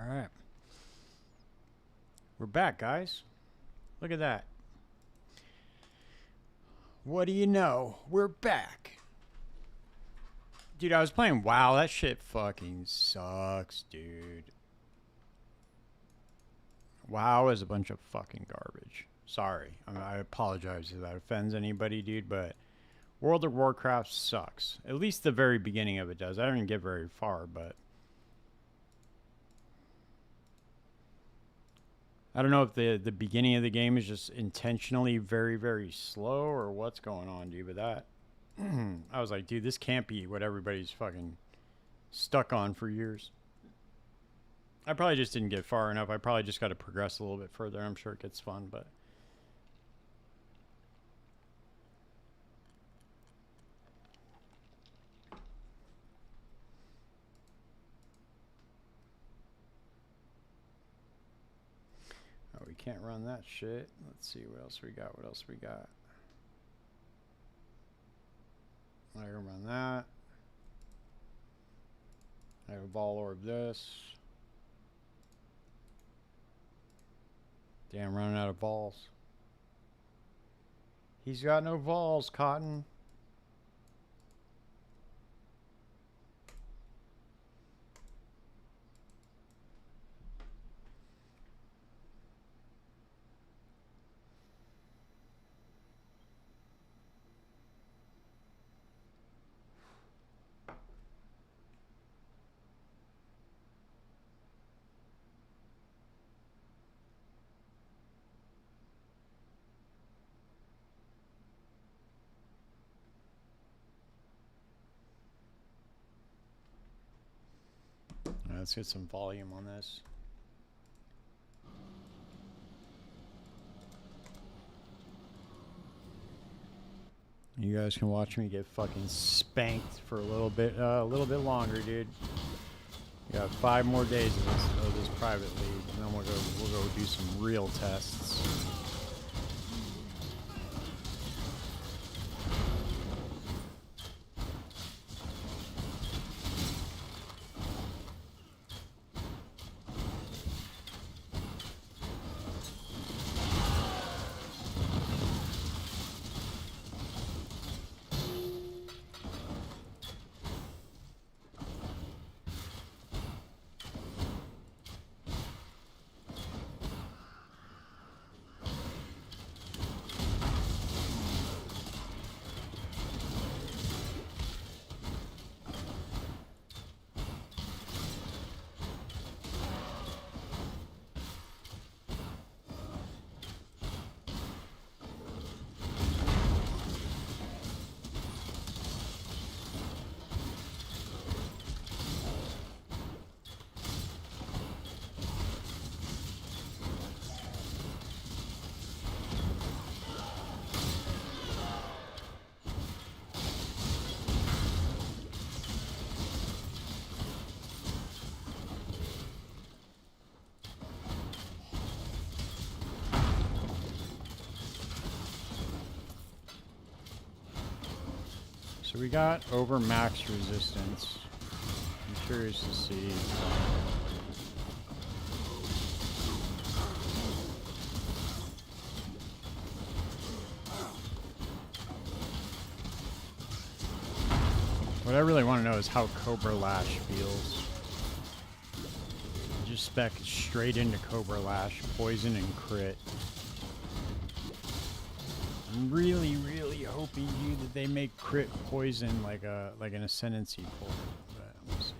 Alright. We're back, guys. Look at that. What do you know? We're back. Dude, I was playing WoW. That shit fucking sucks, dude. WoW is a bunch of fucking garbage. Sorry. I apologize if that offends anybody, dude, but World of Warcraft sucks. At least the very beginning of it does. I didn't get very far, but I don't know if the beginning of the game is just intentionally very, very slow or what's going on, dude. But that, I was like, dude, this can't be what everybody's fucking stuck on for years. I probably just didn't get far enough. I probably just got to progress a little bit further. I'm sure it gets fun, but... Oh, we can't run that shit. Let's see what else we got. What else we got? I can run that. I have a ball orb this. Damn, running out of balls. He's got no balls, Cotton. Let's get some volume on this. You guys can watch me get fucking spanked for a little bit longer, dude. We got 5 more days of this private league, and then we'll go do some real tests. So we got over max resistance. I'm curious to see. What I really want to know is how Cobra Lash feels. Just spec straight into Cobra Lash, poison and crit. I'm really, really hoping, dude, that they make crit poison like an ascendancy pull. But we'll see.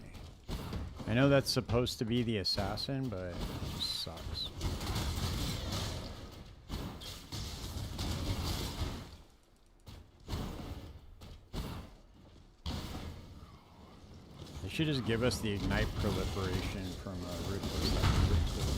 I know that's supposed to be the assassin, but it just sucks. They should just give us the ignite proliferation from Ruthless. That's pretty cool.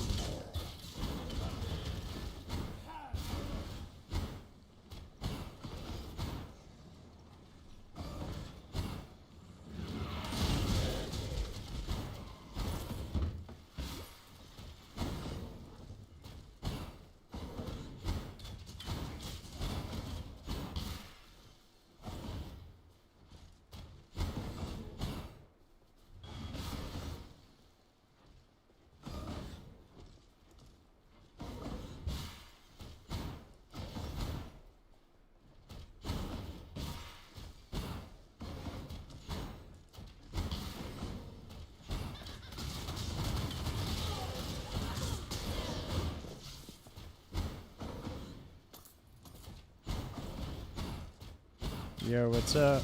Yo, what's up?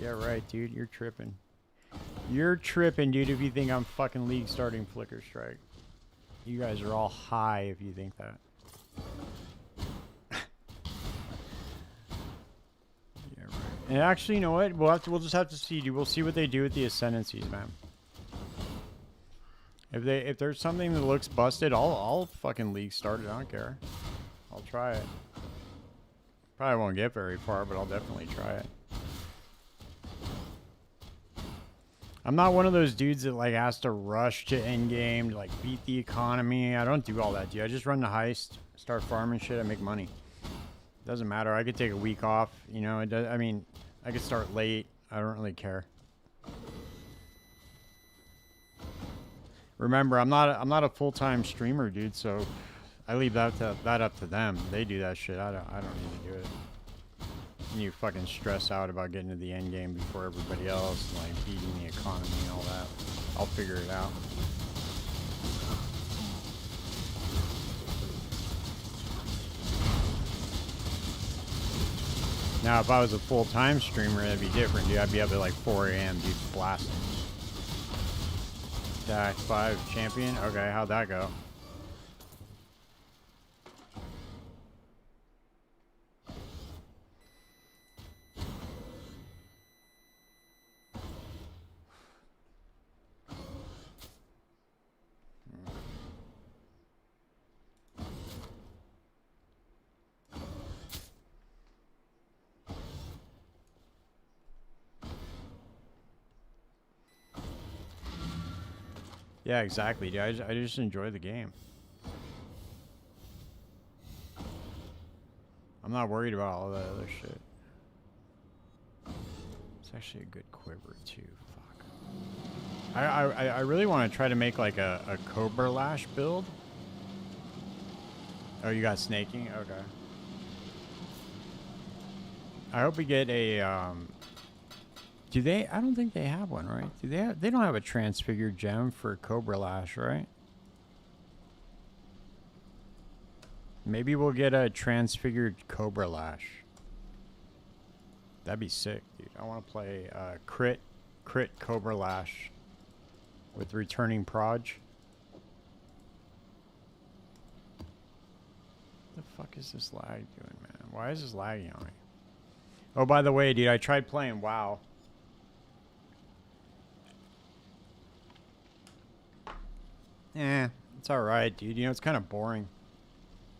Yeah, right, dude. You're tripping. You're tripping, dude, if you think I'm fucking league starting Flicker Strike. You guys are all high if you think that. Yeah, right. And actually, you know what? We'll just have to see, dude. We'll see what they do with the ascendancies, man. If there's something that looks busted, I'll fucking league start it. I don't care. I'll try it. Probably won't get very far, but I'll definitely try it. I'm not one of those dudes that like has to rush to endgame to like beat the economy. I don't do all that, dude. I just run the heist, start farming shit, I make money. Doesn't matter. I could take a week off, you know. It does. I mean, I could start late. I don't really care. Remember, I'm not a full-time streamer, dude. So I leave that up to them. They do that shit. I don't need to do it. And you fucking stress out about getting to the end game before everybody else, and, like beating the economy and all that. I'll figure it out. Now, if I was a full-time streamer, that'd be different, dude. I'd be up at like 4 a.m., dude, blasting. Act 5 champion? Okay, how'd that go? Yeah, exactly, dude. I just enjoy the game. I'm not worried about all that other shit. It's actually a good quiver, too. Fuck. I really want to try to make, like, a Cobra Lash build. Oh, you got snaking? Okay. I hope we get a, Do they? I don't think they have one, right? Do they? They don't have a transfigured gem for Cobra Lash, right? Maybe we'll get a transfigured Cobra Lash. That'd be sick, dude. I want to play crit Cobra Lash with returning proj. What the fuck is this lag doing, man? Why is this lagging on me? Oh, by the way, dude, I tried playing WoW. It's alright, dude. You know, it's kind of boring.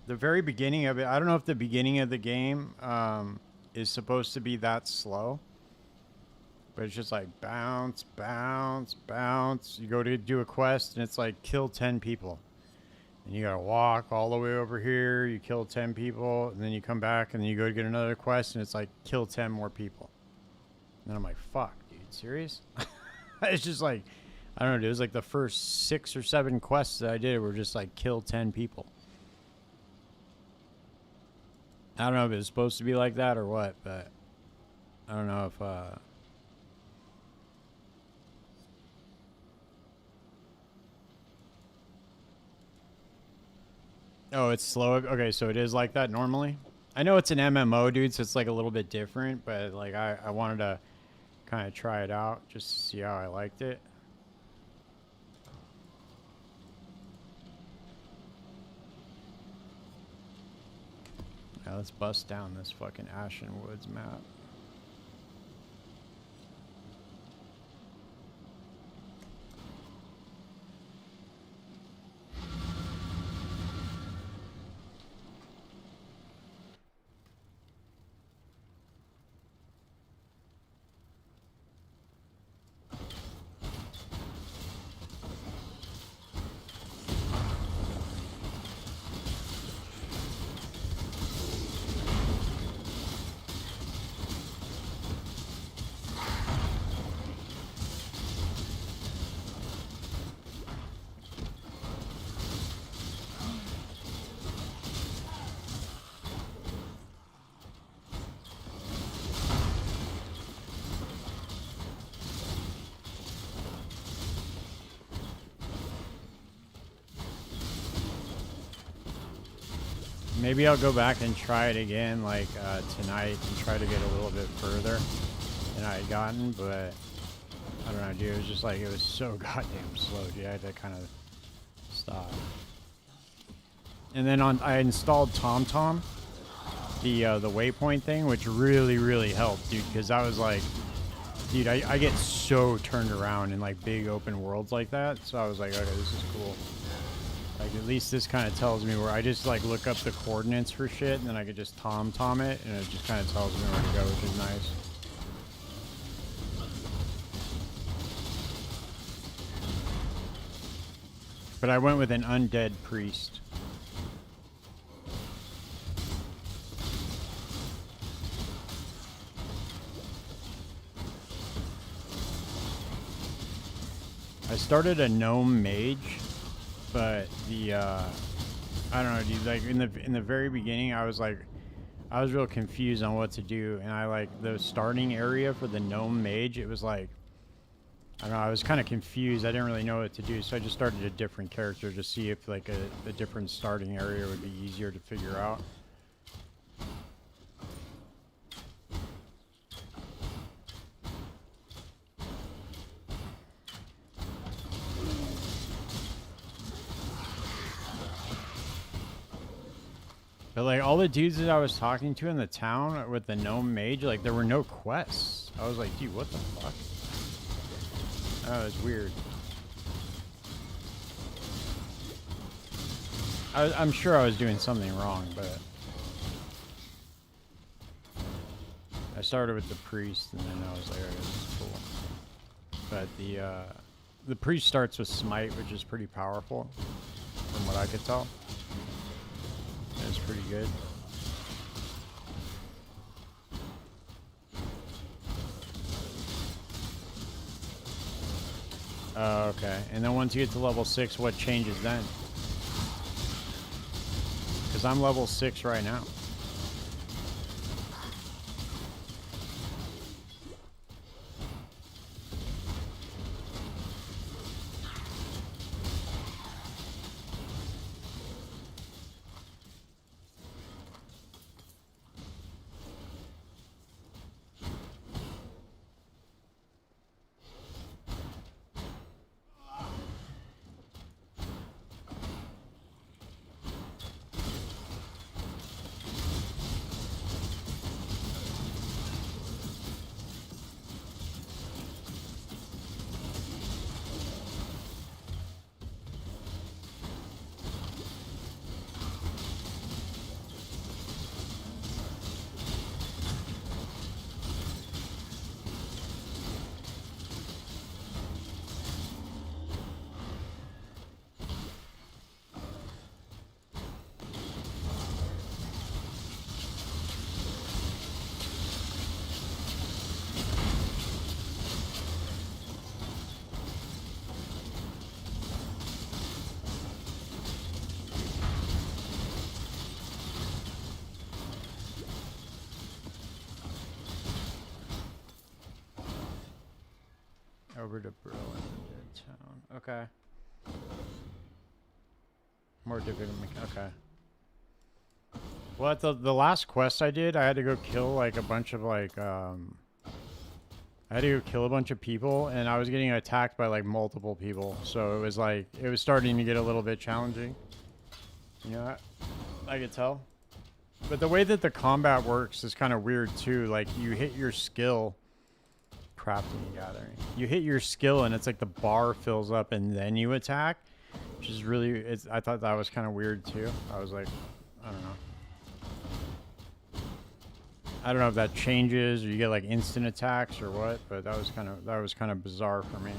The very beginning of it, I don't know if the beginning of the game is supposed to be that slow. But it's just like bounce, bounce, bounce. You go to do a quest and it's like kill 10 people. And you gotta walk all the way over here, you kill 10 people, and then you come back and then you go to get another quest and it's like kill 10 more people. And then I'm like, fuck, dude, serious? It's just like, I don't know, dude, it was like the first 6 or 7 quests that I did were just like kill 10 people. I don't know if it was supposed to be like that or what, but I don't know if oh, it's slow. Okay, so it is like that normally. I know it's an MMO, dude, so it's like a little bit different, but like I wanted to kind of try it out just to see how I liked it. Now let's bust down this fucking Ashen Woods map. Maybe I'll go back and try it again, like tonight, and try to get a little bit further than I had gotten, but I don't know, dude. It was just like, it was so goddamn slow, dude. I had to kind of stop. And then I installed TomTom, the waypoint thing, which really helped, dude, because I was like, dude, I get so turned around in like big open worlds like that, so I was like, okay, this is cool. Like, at least this kind of tells me where I just like look up the coordinates for shit, and then I could just TomTom it, and it just kind of tells me where to go, which is nice. But I went with an undead priest. I started a gnome mage, but the I don't know, dude. Like in the very beginning, I was real confused on what to do, and I like the starting area for the gnome mage. It was like, I don't know, I was kind of confused. I didn't really know what to do, so I just started a different character to see if like a different starting area would be easier to figure out. But like all the dudes that I was talking to in the town with the gnome mage, like there were no quests. I was like, dude, what the fuck? Oh, it's weird. I'm sure I was doing something wrong, but I started with the priest, and then I was like, okay, this is cool. But the priest starts with smite, which is pretty powerful, from what I could tell. It's pretty good. Oh, okay. And then once you get to level 6, what changes then? Because I'm level 6 right now. Over to Berlin, Dead Town. Okay. More difficult. Okay. Well, at the last quest I did, I had to go kill like a bunch of like I had to go kill a bunch of people, and I was getting attacked by like multiple people. So it was like it was starting to get a little bit challenging. You know, I could tell. But the way that the combat works is kind of weird too. Like you hit your skill. Crafting and gathering. You hit your skill and it's like the bar fills up and then you attack, which is really, I thought that was kind of weird too. I was like, I don't know if that changes or you get like instant attacks or what, but that was kind of bizarre for me. It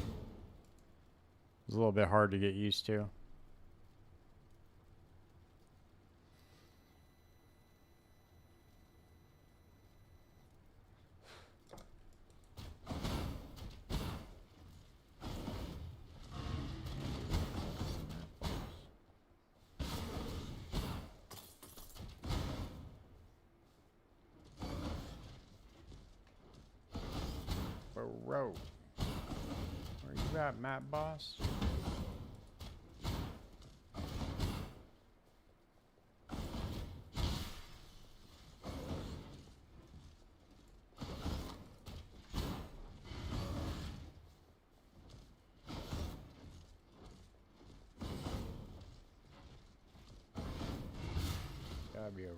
was a little bit hard to get used to. Bro, where you at, Matt Boss?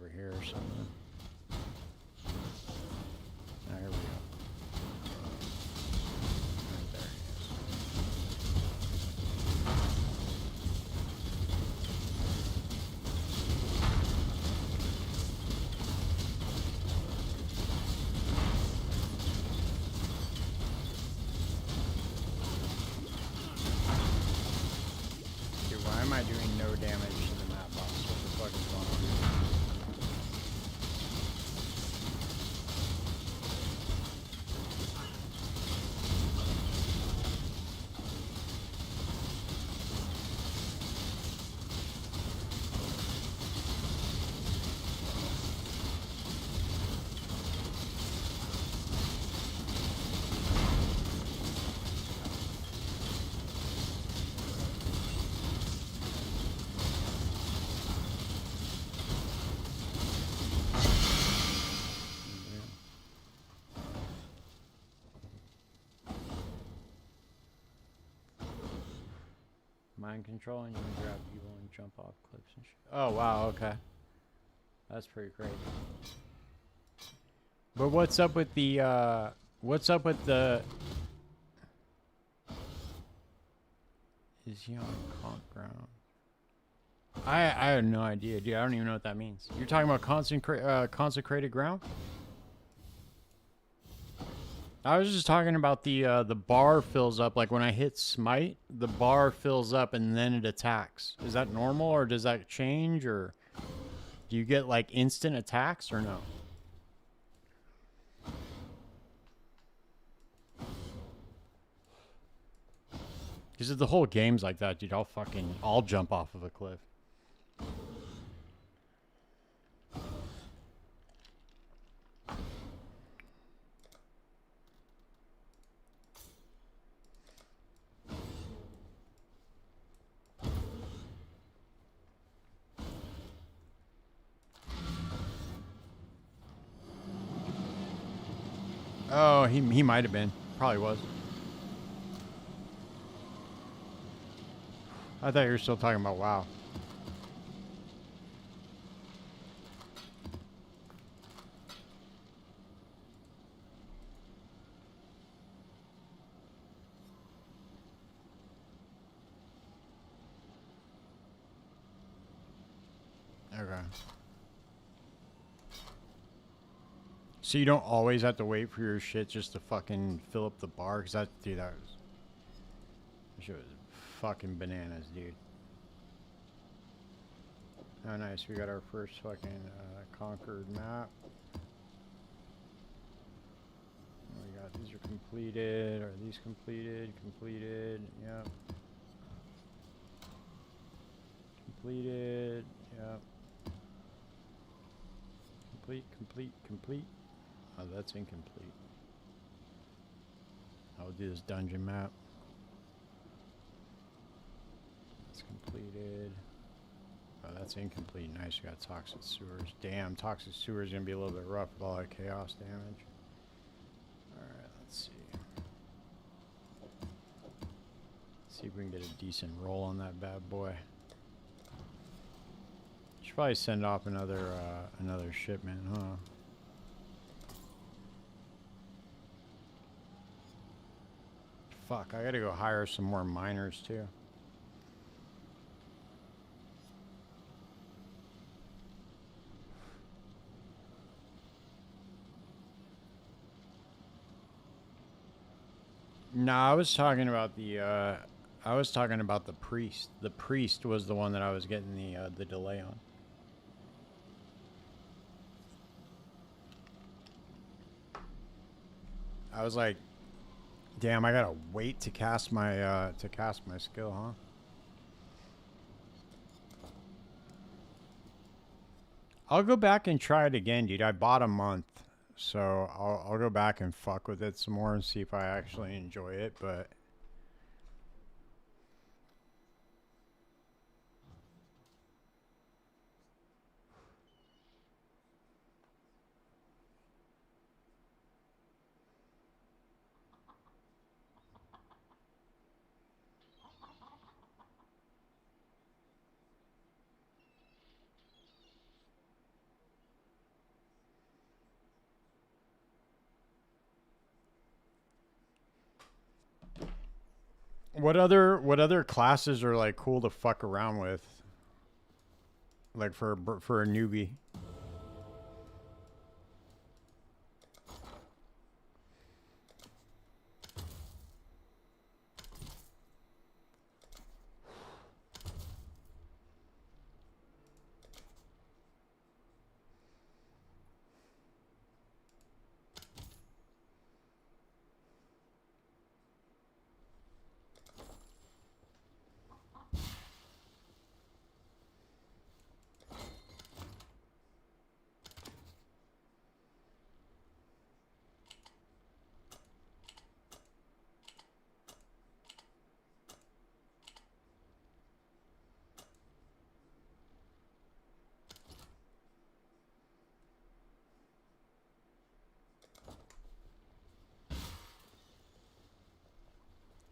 over here or something. Oh, here we go. Right there he is. Dude, why am I doing no damage to the map boss? What the fuck is going on? Mind control, and you can grab people and jump off cliffs and shit. Oh wow, okay. That's pretty crazy. But what's up with the what's up with the is he on conk ground? I have no idea, dude. I don't even know what that means. You're talking about consecrated ground? I was just talking about the bar fills up, like when I hit smite, the bar fills up and then it attacks. Is that normal, or does that change, or do you get like instant attacks or no? Because if the whole game's like that, dude, I'll jump off of a cliff. Oh, he might have been. Probably was. I thought you were still talking about WoW. Okay. So you don't always have to wait for your shit just to fucking fill up the bar? Because that shit was fucking bananas, dude. Oh, nice. We got our first fucking conquered map. We got, these are completed. Are these completed? Completed. Yep. Completed. Yep. Complete. Oh, that's incomplete. I'll do this dungeon map. That's completed. Oh, that's incomplete. Nice, we got toxic sewers. Damn, toxic sewers gonna be a little bit rough with all that chaos damage. Alright, let's see. See if we can get a decent roll on that bad boy. Should probably send off another shipment, huh? Fuck, I gotta go hire some more miners too. No, I was talking about the priest. The priest was the one that I was getting the delay on. I was like, damn, I gotta wait to cast my skill, huh? I'll go back and try it again, dude. I bought a month, so I'll go back and fuck with it some more and see if I actually enjoy it, but What other classes are like cool to fuck around with? Like for a newbie.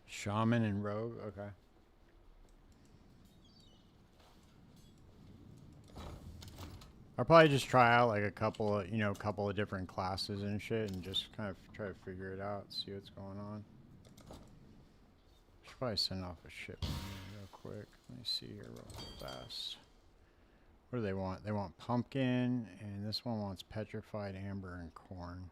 Shaman and rogue. Okay. I'll probably just try out like a couple of different classes and shit, and just kind of try to figure it out, see what's going on. Should probably send off a shipment real quick. Let me see here real fast. What do they want? They want pumpkin, and this one wants petrified amber and corn.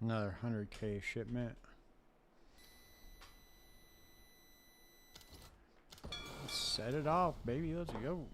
Another 100K shipment. Let's set it off, baby. Let's go.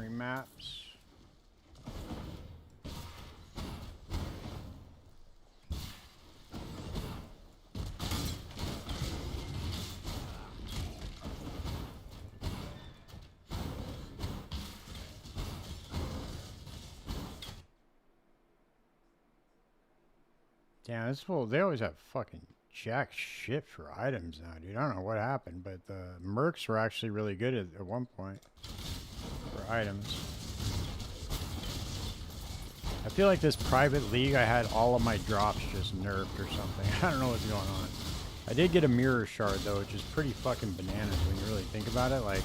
Maps. Damn, this fool, they always have fucking jack shit for items now, dude. I don't know what happened, but the mercs were actually really good at one point. For items. I feel like this private league, I had all of my drops just nerfed or something. I don't know what's going on. I did get a mirror shard though, which is pretty fucking bananas when you really think about it. Like,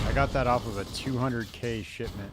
I got that off of a 200K shipment.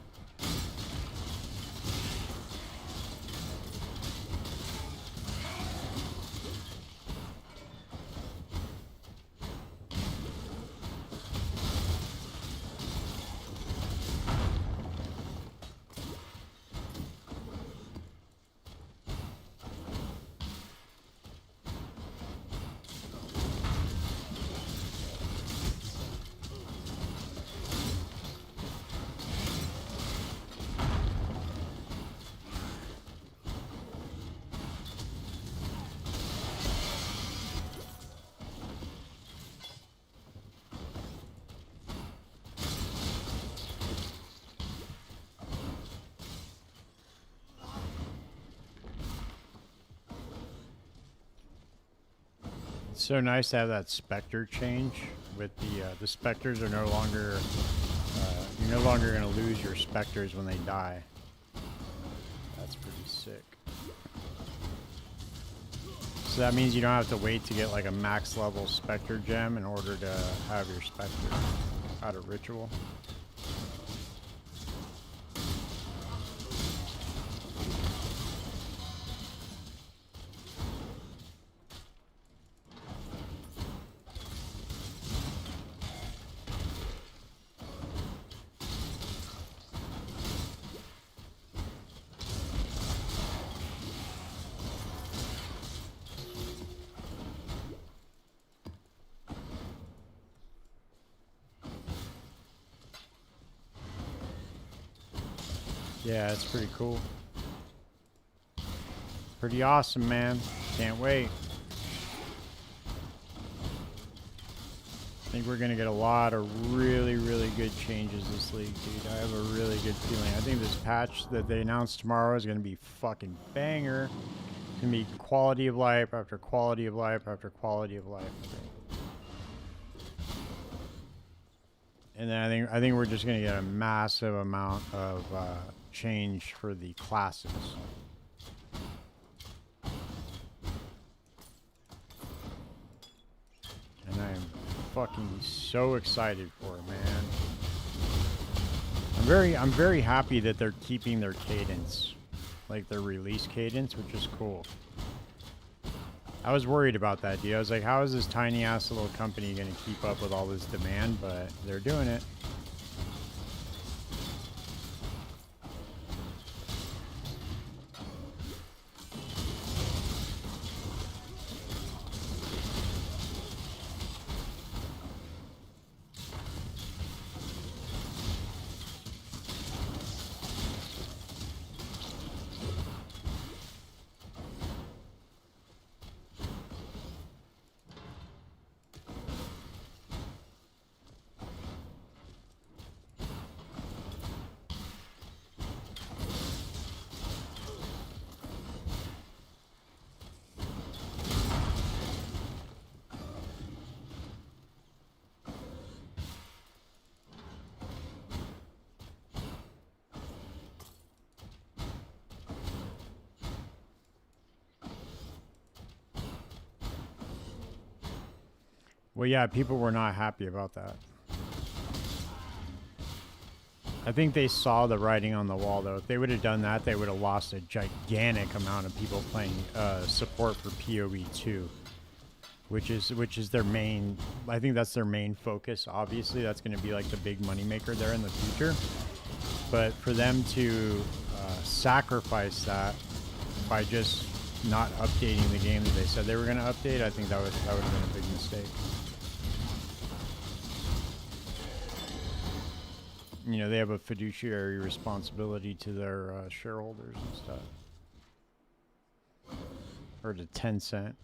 It's so nice to have that Spectre change with the Spectres are no longer, you're no longer going to lose your Spectres when they die. That's pretty sick. So that means you don't have to wait to get like a max level Spectre gem in order to have your Spectre out of ritual. Yeah, it's pretty cool. Pretty awesome, man. Can't wait. I think we're going to get a lot of really, really good changes this league, dude. I have a really good feeling. I think this patch that they announced tomorrow is going to be fucking banger. It's going to be quality of life after quality of life after quality of life. And then I think we're just going to get a massive amount of change for the classes. And I am fucking so excited for it, man. I'm very happy that they're keeping their cadence, like their release cadence, which is cool. I was worried about that, dude. I was like, how is this tiny ass little company gonna keep up with all this demand? But they're doing it. Well, yeah, people were not happy about that. I think they saw the writing on the wall, though. If they would have done that, they would have lost a gigantic amount of people playing support for PoE 2, which is their main. I think that's their main focus. Obviously, that's going to be like the big moneymaker there in the future. But for them to sacrifice that by just not updating the game that they said they were going to update, I think that would have been a big mistake. You know, they have a fiduciary responsibility to their shareholders and stuff. Or to Tencent.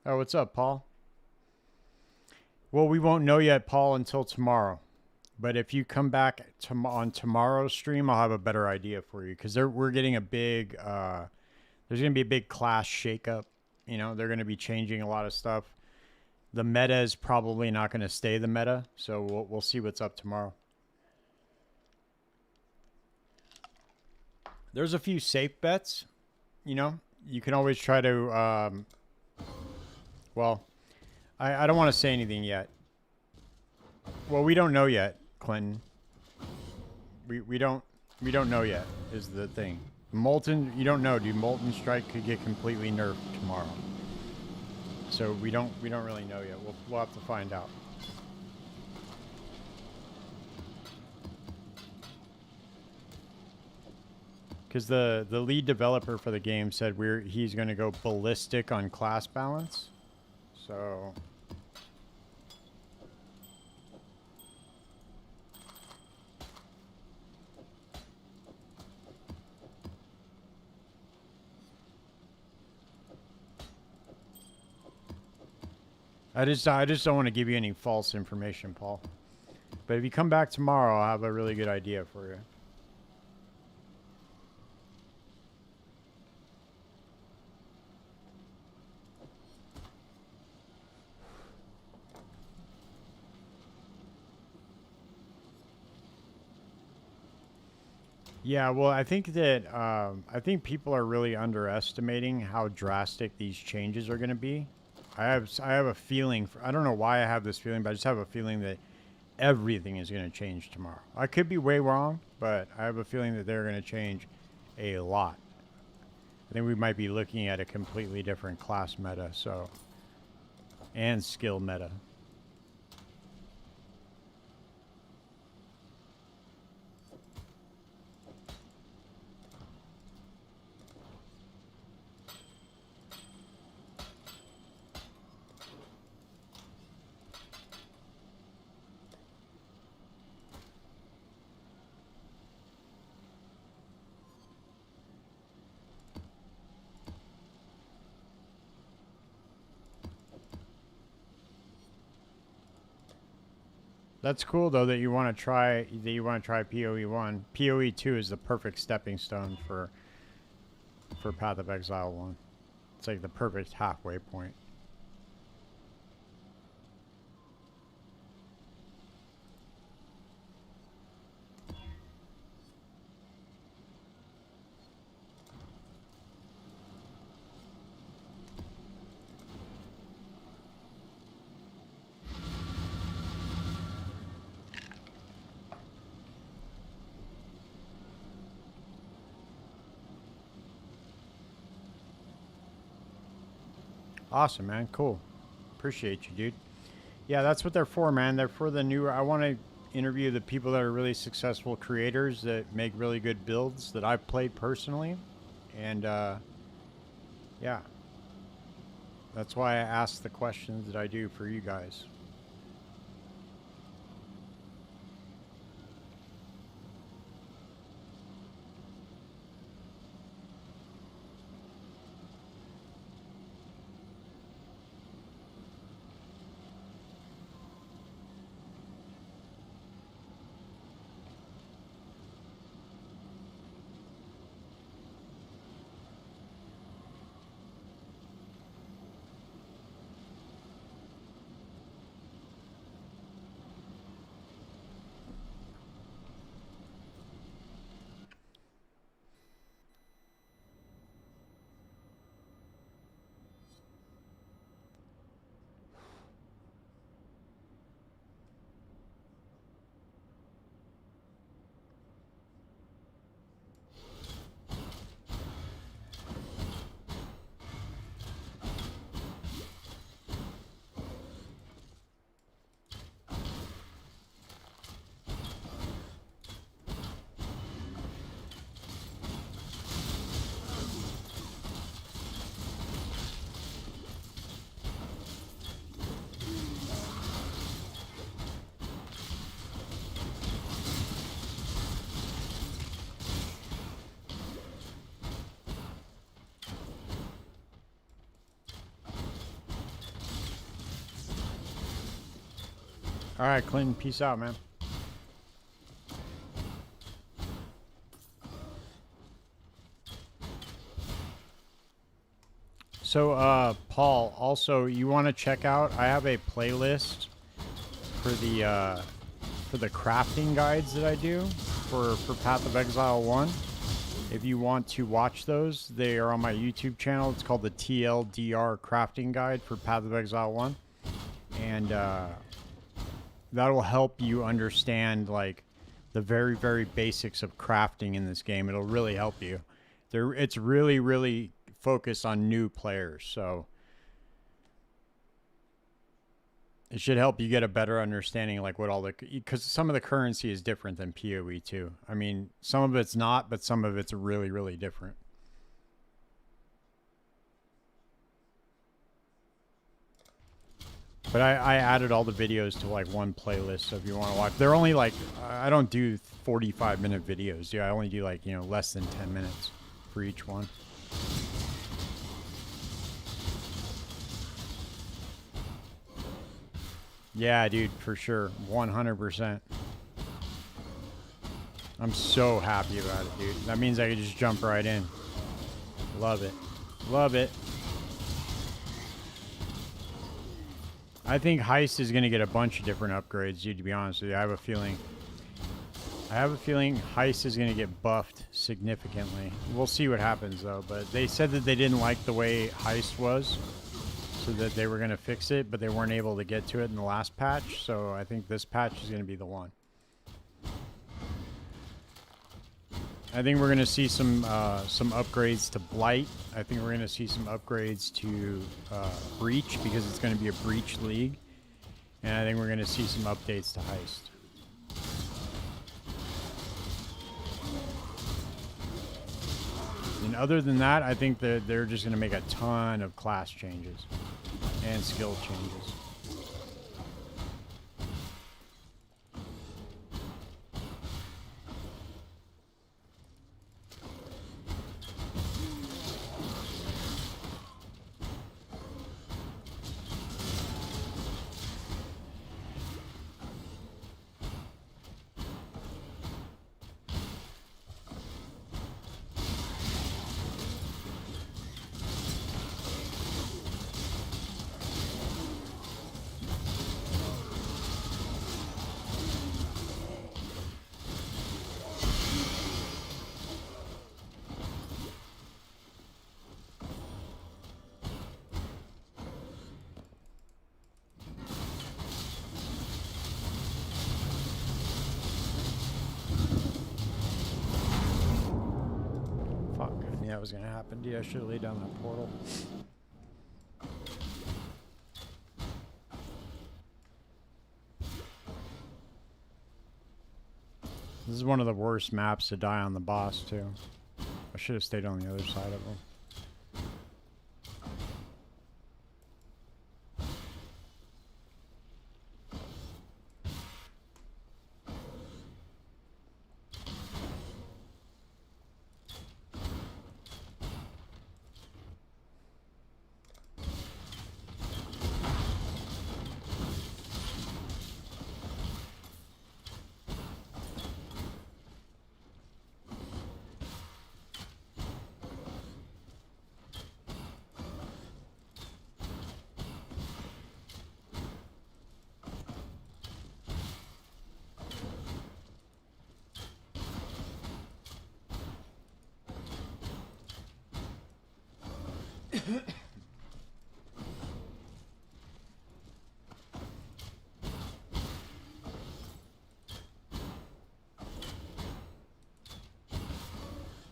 Oh, what's up, Paul? Well, we won't know yet, Paul, until tomorrow. But if you come back on tomorrow's stream, I'll have a better idea for you. Because we're getting a big... there's going to be a big class shakeup. You know, they're going to be changing a lot of stuff. The meta is probably not going to stay the meta, so we'll see what's up tomorrow. There's a few safe bets, you know. You can always try to, well, I don't want to say anything yet. Well, we don't know yet, Clinton. We don't know yet is the thing. Molten, you don't know, dude. Molten Strike could get completely nerfed tomorrow. So we don't really know yet. We'll have to find out. Because the lead developer for the game said he's going to go ballistic on class balance. So I just don't want to give you any false information, Paul. But if you come back tomorrow, I'll have a really good idea for you. Yeah, well, I think that I think people are really underestimating how drastic these changes are going to be. I have a feeling. I don't know why I have this feeling, but I just have a feeling that everything is going to change tomorrow. I could be way wrong, but I have a feeling that they're going to change a lot. I think we might be looking at a completely different class meta, so, and skill meta. That's cool though that you want to try PoE1. PoE2 is the perfect stepping stone for Path of Exile 1. It's like the perfect halfway point. Awesome, man. Cool. Appreciate you, dude. Yeah, that's what they're for, man. They're for the new. I want to interview the people that are really successful creators that make really good builds that I've played personally. And, yeah. That's why I ask the questions that I do for you guys. All right, Clinton, peace out, man. So, Paul, also, you want to check out, I have a playlist for the crafting guides that I do for Path of Exile 1. If you want to watch those, they are on my YouTube channel. It's called the TLDR Crafting Guide for Path of Exile 1. And, that'll help you understand like the very, very basics of crafting in this game. It'll really help you. It's really, really focused on new players, so it should help you get a better understanding like what all the, because some of the currency is different than PoE 2. I mean, some of it's not, but some of it's really, really different. But I added all the videos to like one playlist, so if you want to watch, they're only like, I don't do 45-minute videos, dude. I only do like, less than 10 minutes for each one. Yeah, dude, for sure. 100%. I'm so happy about it, dude. That means I can just jump right in. Love it. Love it. I think Heist is going to get a bunch of different upgrades, dude, to be honest with you. I have a feeling Heist is going to get buffed significantly. We'll see what happens, though. But they said that they didn't like the way Heist was, so that they were going to fix it, but they weren't able to get to it in the last patch. So I think this patch is going to be the one. I think we're going to see some upgrades to Blight. I think we're going to see some upgrades to Breach, because it's going to be a Breach league. And I think we're going to see some updates to Heist. And other than that, I think that they're just going to make a ton of class changes and skill changes. that was gonna happen, dude. I should have laid down that portal. This is one of the worst maps to die on the boss, too. I should have stayed on the other side of him.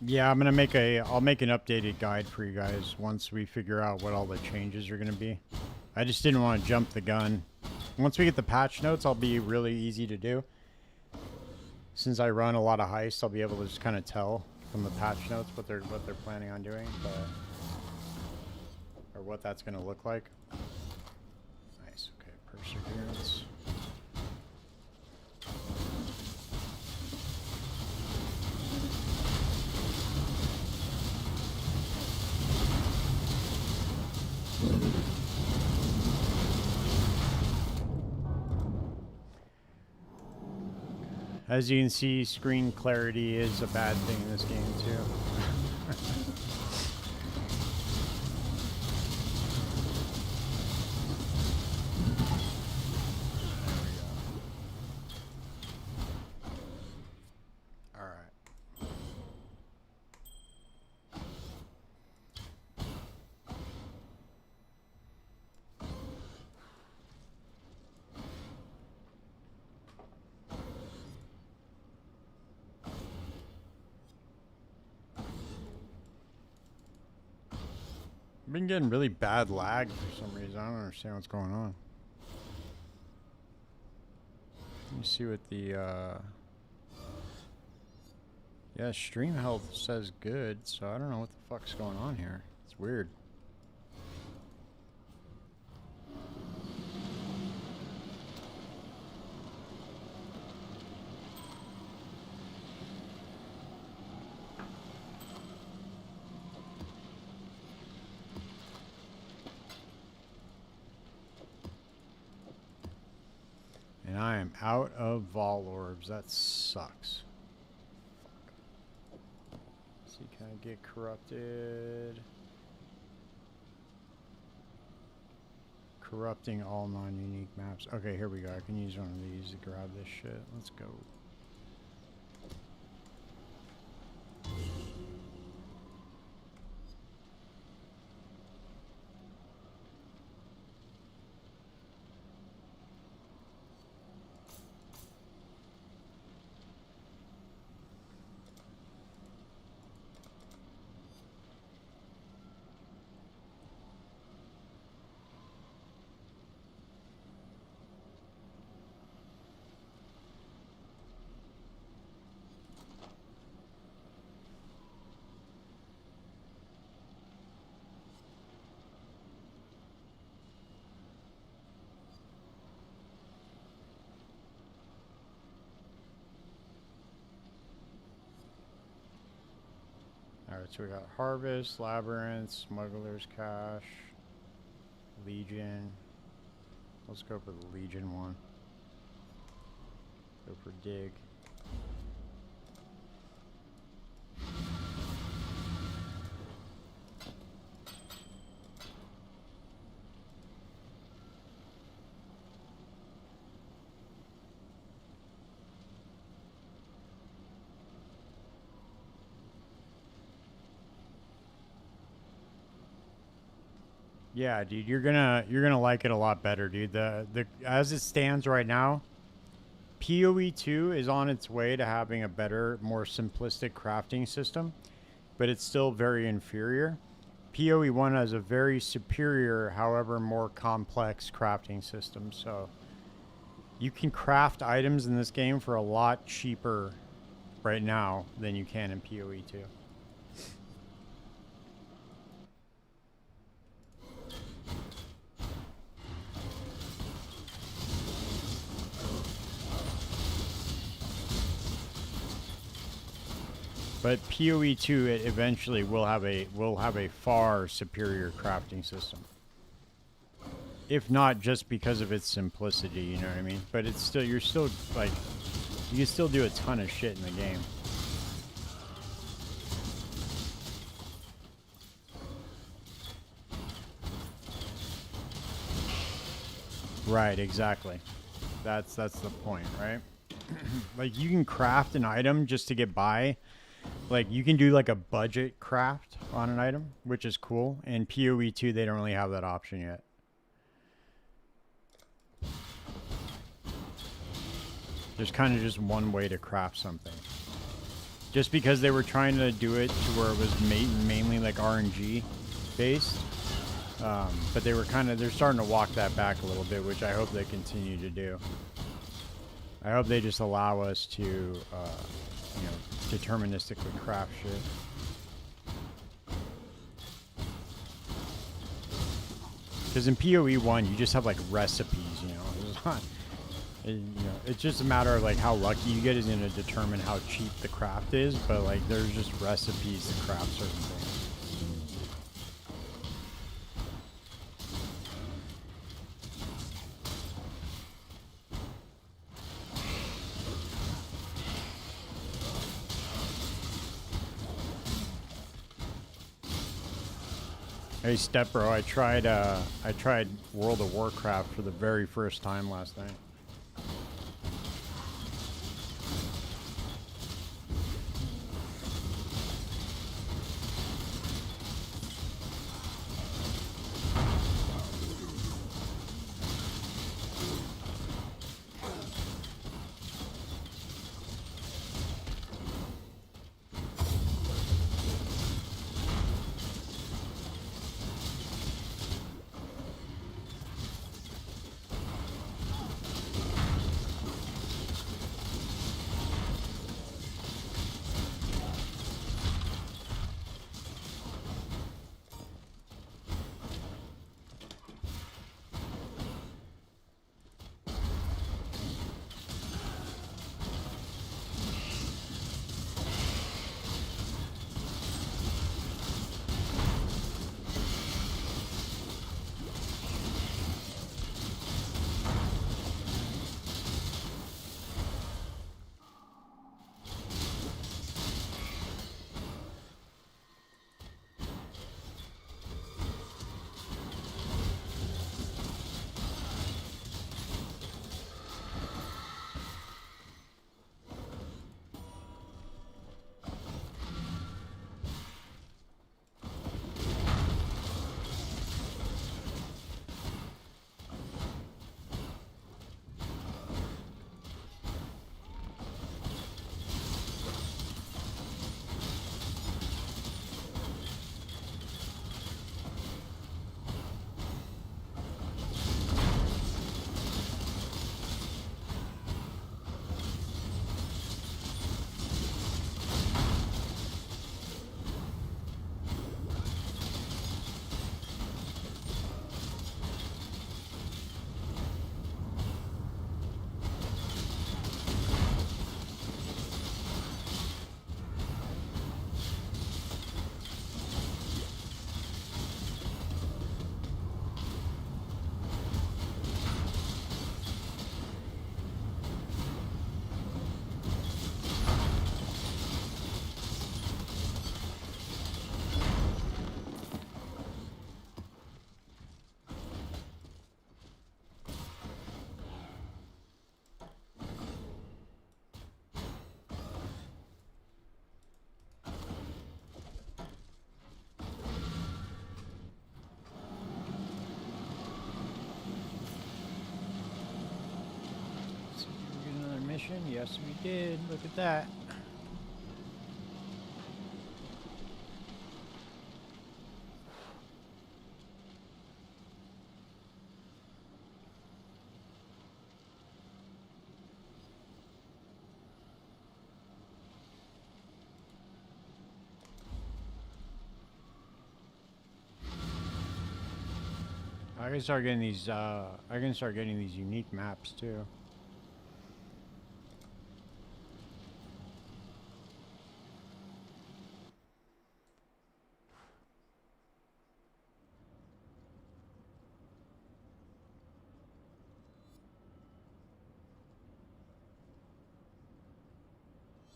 Yeah, I'm gonna I'll make an updated guide for you guys once we figure out what all the changes are gonna be. I just didn't want to jump the gun. Once we get the patch notes, I'll be really easy to do. Since I run a lot of heists, I'll be able to just kind of tell from the patch notes what they're planning on doing, or what that's gonna look like. Nice. Okay, perseverance. As you can see, screen clarity is a bad thing in this game too. I've been getting really bad lag for some reason. I don't understand what's going on. Let me see what the yeah, stream health says good, so I don't know what the fuck's going on here. It's weird. And I am out of vol orbs. That sucks. Fuck. See, can I get corrupted? Corrupting all non-unique maps. Okay, here we go. I can use one of these to grab this shit. Let's go. Alright, so we got Harvest, Labyrinth, Smuggler's Cache, Legion. Let's go for the Legion one. Go for Dig. Yeah, dude, you're gonna like it a lot better, dude. The as it stands right now, PoE 2 is on its way to having a better, more simplistic crafting system. but it's still very inferior. PoE 1 has a very superior, however more complex crafting system, so you can craft items in this game for a lot cheaper right now than you can in PoE 2. But PoE 2 it eventually will have a far superior crafting system. If not just because of its simplicity, you know what I mean? But it's still you're still like you can still do a ton of shit in the game. Right, exactly. That's the point, right? Like you can craft an item just to get by. Like you can do like a budget craft on an item, which is cool. In PoE 2 they don't really have that option yet. There's kind of just one way to craft something. Just because they were trying to do it to where it was mainly like RNG based. But they're starting to walk that back a little bit, which I hope they continue to do. I hope they just allow us to, deterministically craft shit. Because in PoE 1, you just have like recipes, you know. It's just a matter of like how lucky you get is going to determine how cheap the craft is, but like there's just recipes to craft certain things. Hey Step Bro, I tried World of Warcraft for the very first time last night. Yes, we did. Look at that. I can start getting these. I can start getting these unique maps too.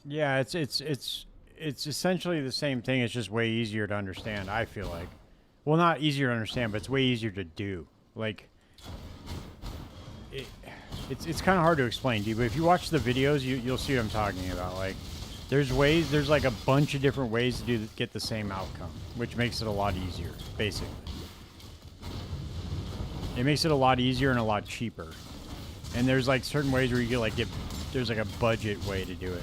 Yeah, it's essentially the same thing. It's just way easier to understand. I feel like, well, not easier to understand, but it's way easier to do. Like, it, it's kind of hard to explain, dude. But if you watch the videos, you'll see what I'm talking about. Like, there's ways. There's like a bunch of different ways to get the same outcome, which makes it a lot easier. Basically, it makes it a lot easier and a lot cheaper. And there's like certain ways where you get there's like a budget way to do it.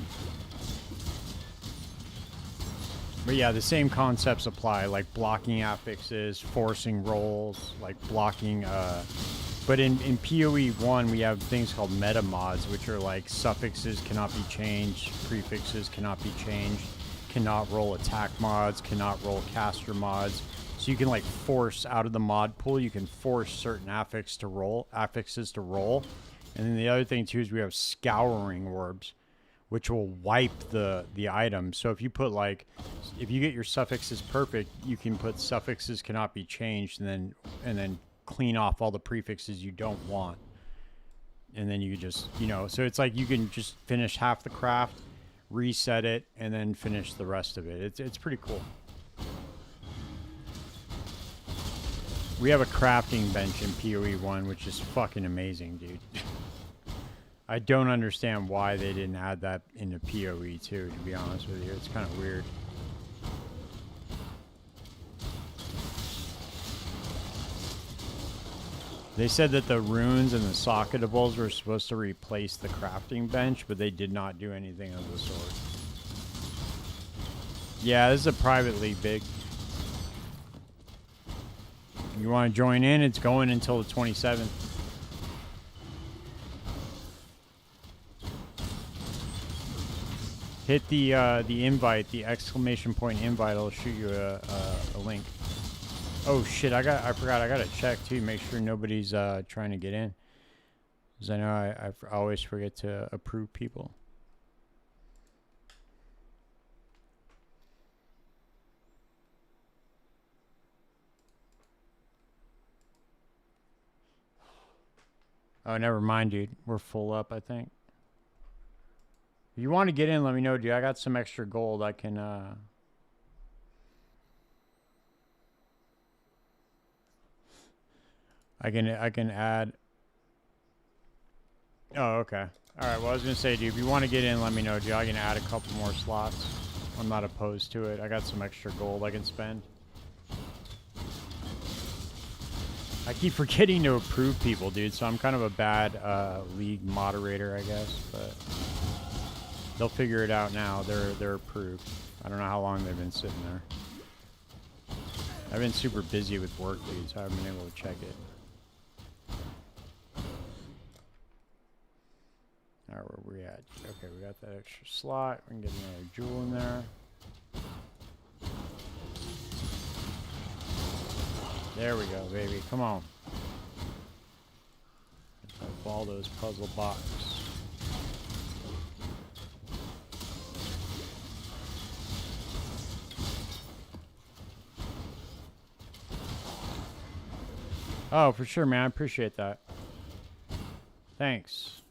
But yeah, the same concepts apply, like blocking affixes, forcing rolls, like blocking, but in PoE 1, we have things called meta mods, which are like suffixes cannot be changed, prefixes cannot be changed, cannot roll attack mods, cannot roll caster mods. So you can like force out of the mod pool, you can force certain affixes to roll. And then the other thing too is we have scouring orbs, which will wipe the item. So if you put like, if you get your suffixes perfect, you can put suffixes cannot be changed, and then clean off all the prefixes you don't want. And then you just, you know, so it's like you can just finish half the craft, reset it, and then finish the rest of it. It's pretty cool. We have a crafting bench in PoE 1, which is fucking amazing, dude. I don't understand why they didn't add that into PoE 2, to be honest with you. It's kind of weird. They said that the runes and the socketables were supposed to replace the crafting bench, but they did not do anything of the sort. Yeah, this is a private league, big. You want to join in? It's going until the 27th. Hit the invite, the exclamation point invite. It'll shoot you a link. Oh shit! I forgot. I gotta check too. Make sure nobody's trying to get in. Because I know I always forget to approve people. Oh, never mind, dude. We're full up, I think. If you want to get in, let me know, dude. I got some extra gold. I can, I can add. Oh, okay. All right. Well, I was gonna say, dude, if you want to get in, let me know, dude. I can add a couple more slots. I'm not opposed to it. I got some extra gold I can spend. I keep forgetting to approve people, dude. So I'm kind of a bad league moderator, I guess, but. They'll figure it out now. They're approved. I don't know how long they've been sitting there. I've been super busy with work, dude, so I haven't been able to check it. Alright, where we at? Okay, we got that extra slot. We can get another jewel in there. There we go, baby. Come on. All those puzzle blocks. Oh, for sure, man. I appreciate that. Thanks.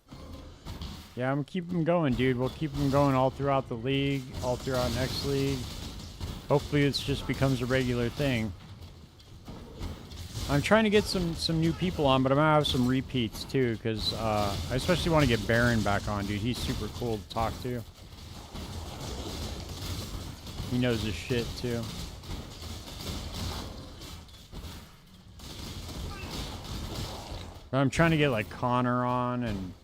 Yeah, I'm keeping them going, dude. We'll keep them going all throughout the league, all throughout next league. Hopefully it just becomes a regular thing. I'm trying to get some new people on, but I'm going to have some repeats, too, because I especially want to get Baron back on, dude. He's super cool to talk to. He knows his shit, too. I'm trying to get like Connor on and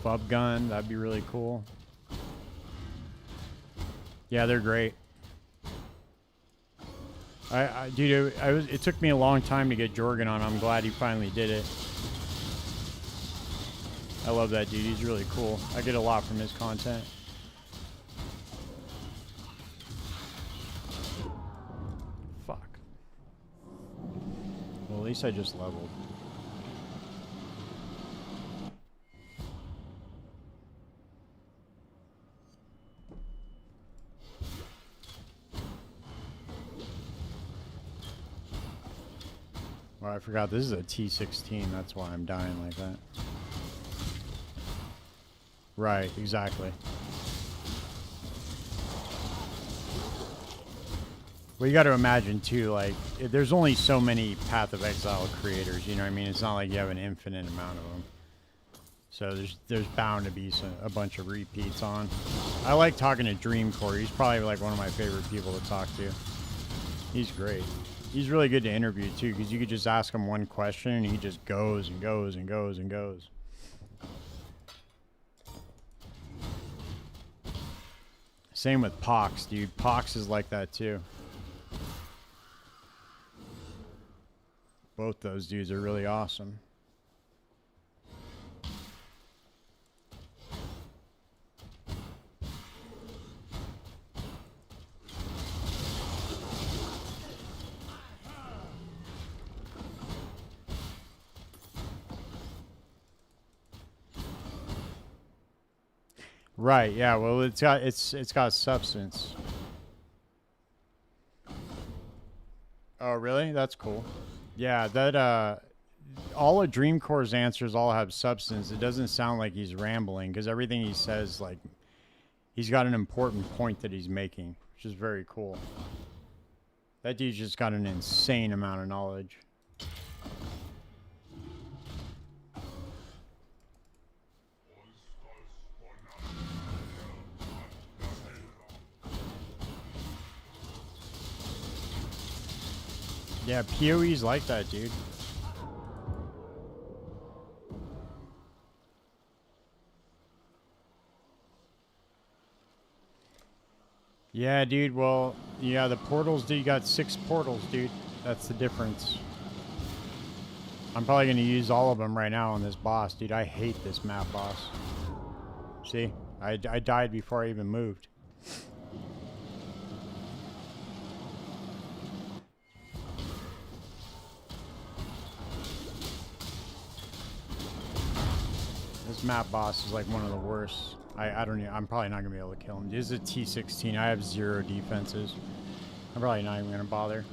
Bub Gun. That'd be really cool. Yeah, they're great. Dude, it took me a long time to get Jorgen on. I'm glad he finally did it. I love that dude. He's really cool. I get a lot from his content. Fuck. Well, least I just leveled. Well, I forgot this is a T16. That's why I'm dying like that. Right, exactly. Well, you got to imagine too, like, there's only so many Path of Exile creators, you know what I mean? It's not like you have an infinite amount of them. So there's bound to be a bunch of repeats on. I like talking to Dreamcore. He's probably like one of my favorite people to talk to. He's great. He's really good to interview too, because you could just ask him one question and he just goes and goes and goes and goes. Same with Pox, dude. Pox is like that too. Both those dudes are really awesome. Right, yeah, well it's got substance. Oh really? That's cool. Yeah, that all of Dreamcore's answers all have substance. It doesn't sound like he's rambling, because everything he says, like, he's got an important point that he's making, which is very cool. That dude's just got an insane amount of knowledge. Yeah, PoE's like that, dude. Yeah, dude, well, yeah, the portals, dude, you got 6 portals, dude. That's the difference. I'm probably going to use all of them right now on this boss, dude. I hate this map boss. See? I died before I even moved. This map boss is like one of the worst. I don't even, I'm probably not gonna be able to kill him. This is a T16. I have 0 defenses. I'm probably not even gonna bother.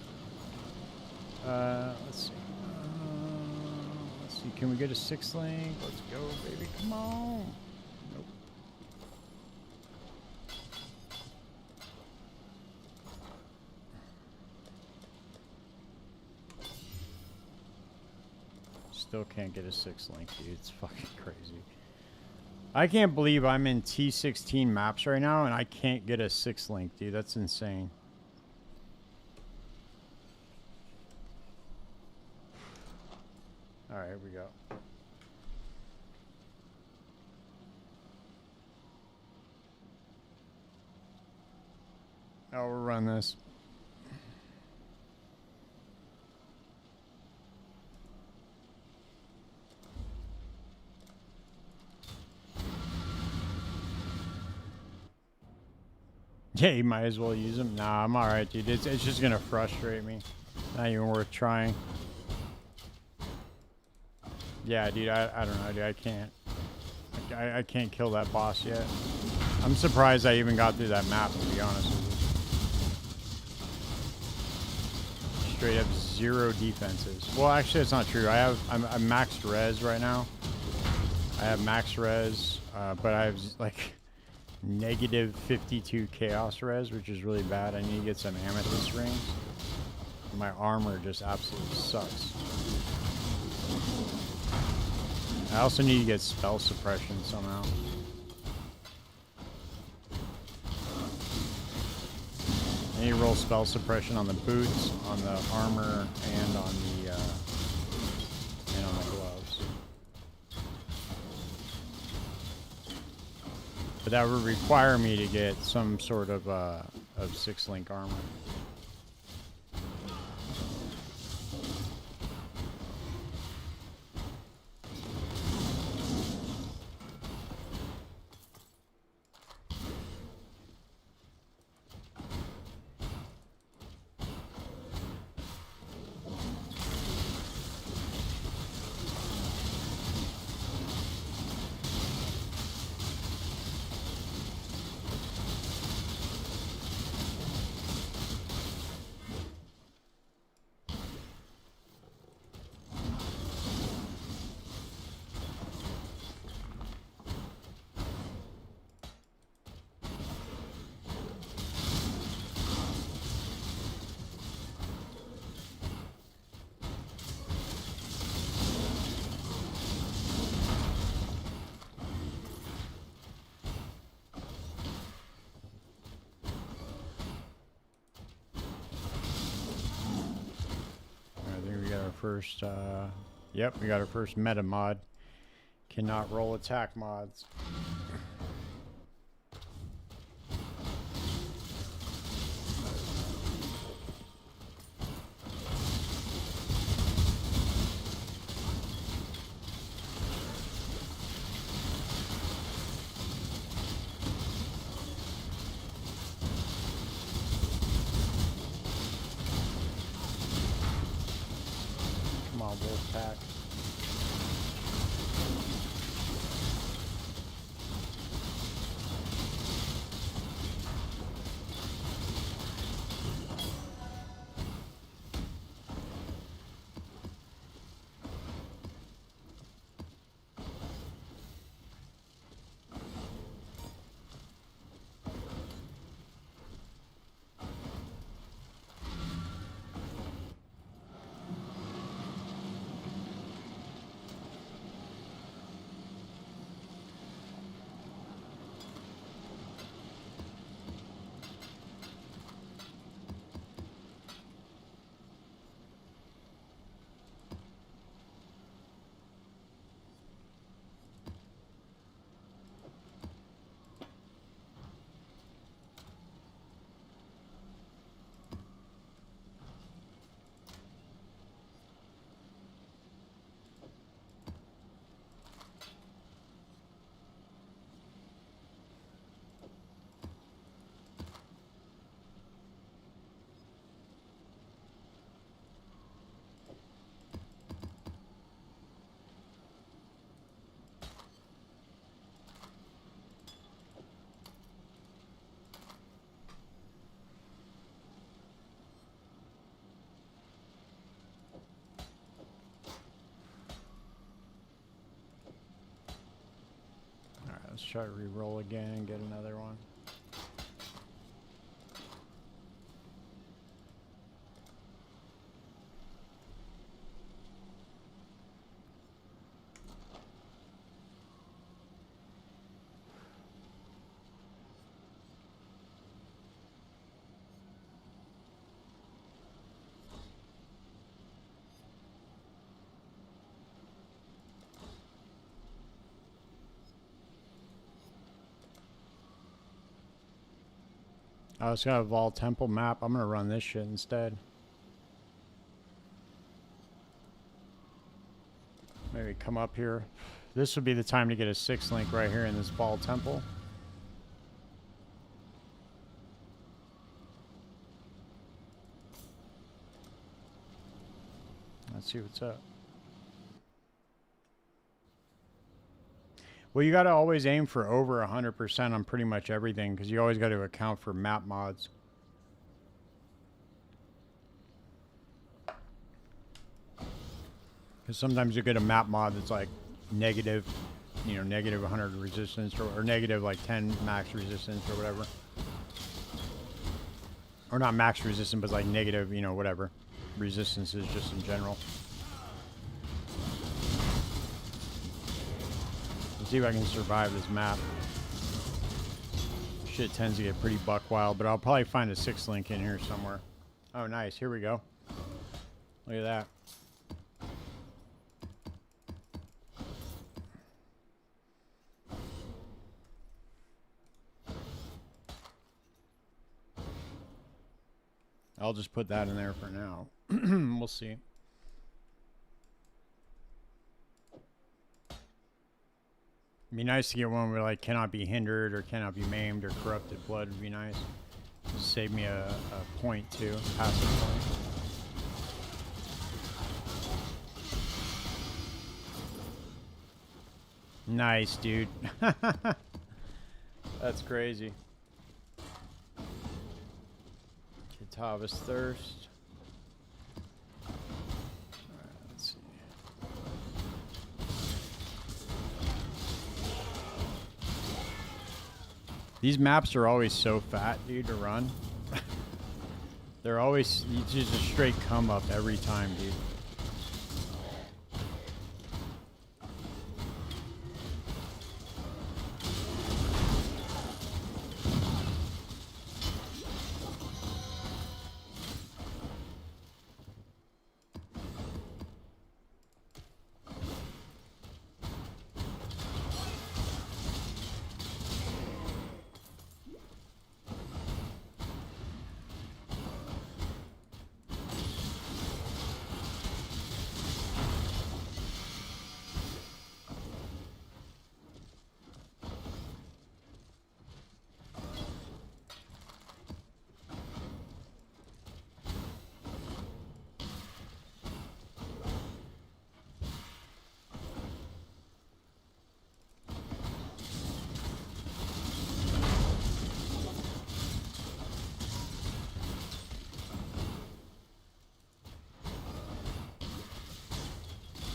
Let's see. Let's see. Can we get a 6 link? Let's go, baby. Come on. Nope. Still can't get a 6 link, dude. It's fucking crazy. I can't believe I'm in T16 maps right now and I can't get a 6 link, dude. That's insane. Alright, here we go. Oh, we'll run this. Yeah, you might as well use them. Nah, I'm alright, dude. It's just gonna frustrate me. Not even worth trying. Yeah, dude, I don't know, dude. I can't. I can't kill that boss yet. I'm surprised I even got through that map, to be honest with you. Straight up 0 defenses. Well, actually, that's not true. I'm maxed res right now. I have max res, but I have, like, negative 52 chaos res, which is really bad. I need to get some amethyst rings. My armor just absolutely sucks. I also need to get spell suppression somehow. I need to roll spell suppression on the boots, on the armor, and on the gloves. But that would require me to get some sort of 6 link armor. first, yep, we got our first meta mod. Cannot roll attack mods. Come on, Wolfpack. Let's try to re-roll again and get another one. Oh, it's got a Vol Temple map. I'm gonna run this shit instead. Maybe come up here. This would be the time to get a 6 link right here in this Vol Temple. Let's see what's up. Well, you got to always aim for over 100% on pretty much everything, because you always got to account for map mods. Because sometimes you get a map mod that's like negative, you know, negative 100 resistance, or negative like 10 max resistance or whatever. Or not max resistance, but like negative, you know, whatever. Resistances just in general. See if I can survive this map. Shit tends to get pretty buck wild, but I'll probably find a 6 link in here somewhere. Oh, nice. Here we go. Look at that. I'll just put that in there for now. We'll see. It'd be nice to get one where like cannot be hindered or cannot be maimed or corrupted blood would be nice. Just save me a point too, passive point. Nice, dude. That's crazy. Kitava's Thirst. These maps are always so fat, dude, to run. They're always just a straight come up every time, dude.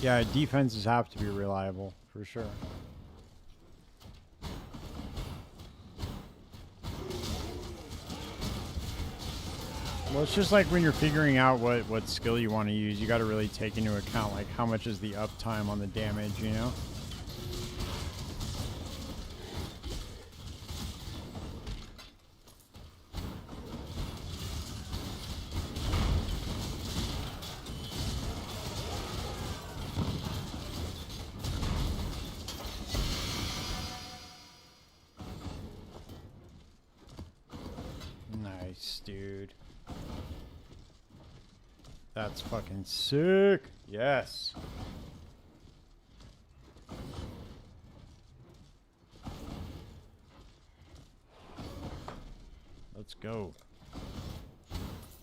Yeah, defenses have to be reliable, for sure. Well, it's just like when you're figuring out what skill you want to use, you got to really take into account, like, how much is the uptime on the damage, you know? Nice, dude. That's fucking sick. Yes. Let's go.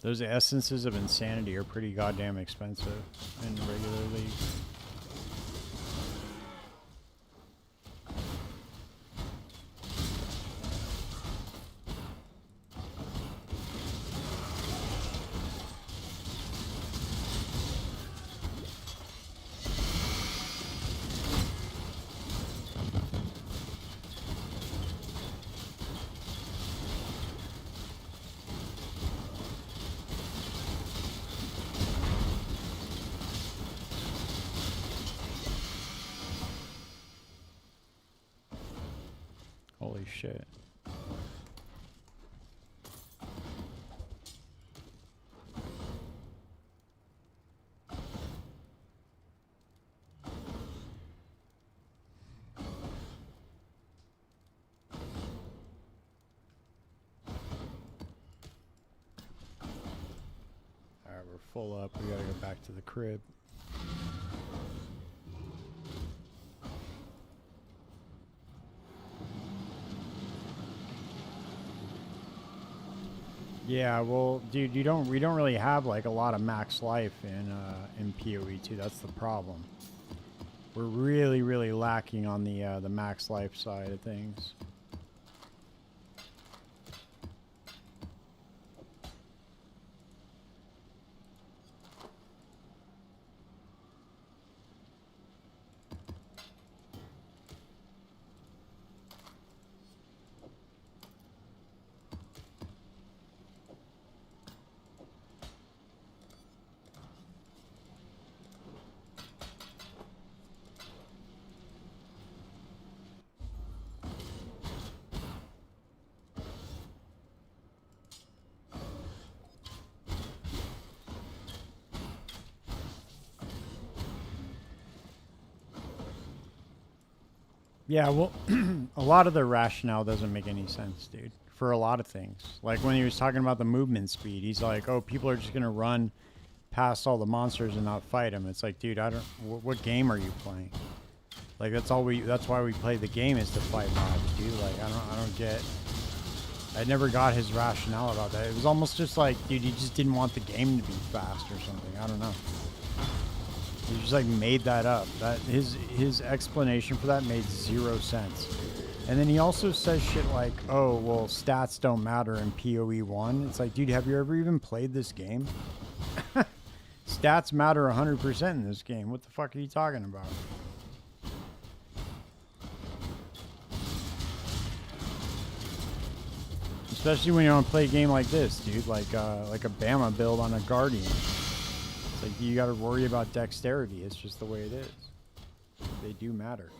Those essences of insanity are pretty goddamn expensive in regular league. Holy shit. Alright, we're full up. We gotta go back to the crib. Yeah, well, dude, we don't really have like a lot of max life in PoE 2. That's the problem. We're really lacking on the max life side of things. Yeah, well, a lot of the rationale doesn't make any sense, dude, for a lot of things. Like when he was talking about the movement speed, he's like, oh, people are just going to run past all the monsters and not fight them. It's like, dude, I don't, what game are you playing? Like, that's why we play the game, is to fight mobs, dude. Like, I don't get, I never got his rationale about that. It was almost just like, dude, he just didn't want the game to be fast or something. I don't know. He just like made that up. That his explanation for that made zero sense. And then he also says shit like, "Oh, well, stats don't matter in PoE 1." It's like, dude, have you ever even played this game? Stats matter 100% in this game. What the fuck are you talking about? Especially when you don't play a game like this, dude, like a Bama build on a Guardian. Like, you got to worry about dexterity. It's just the way it is. They do matter.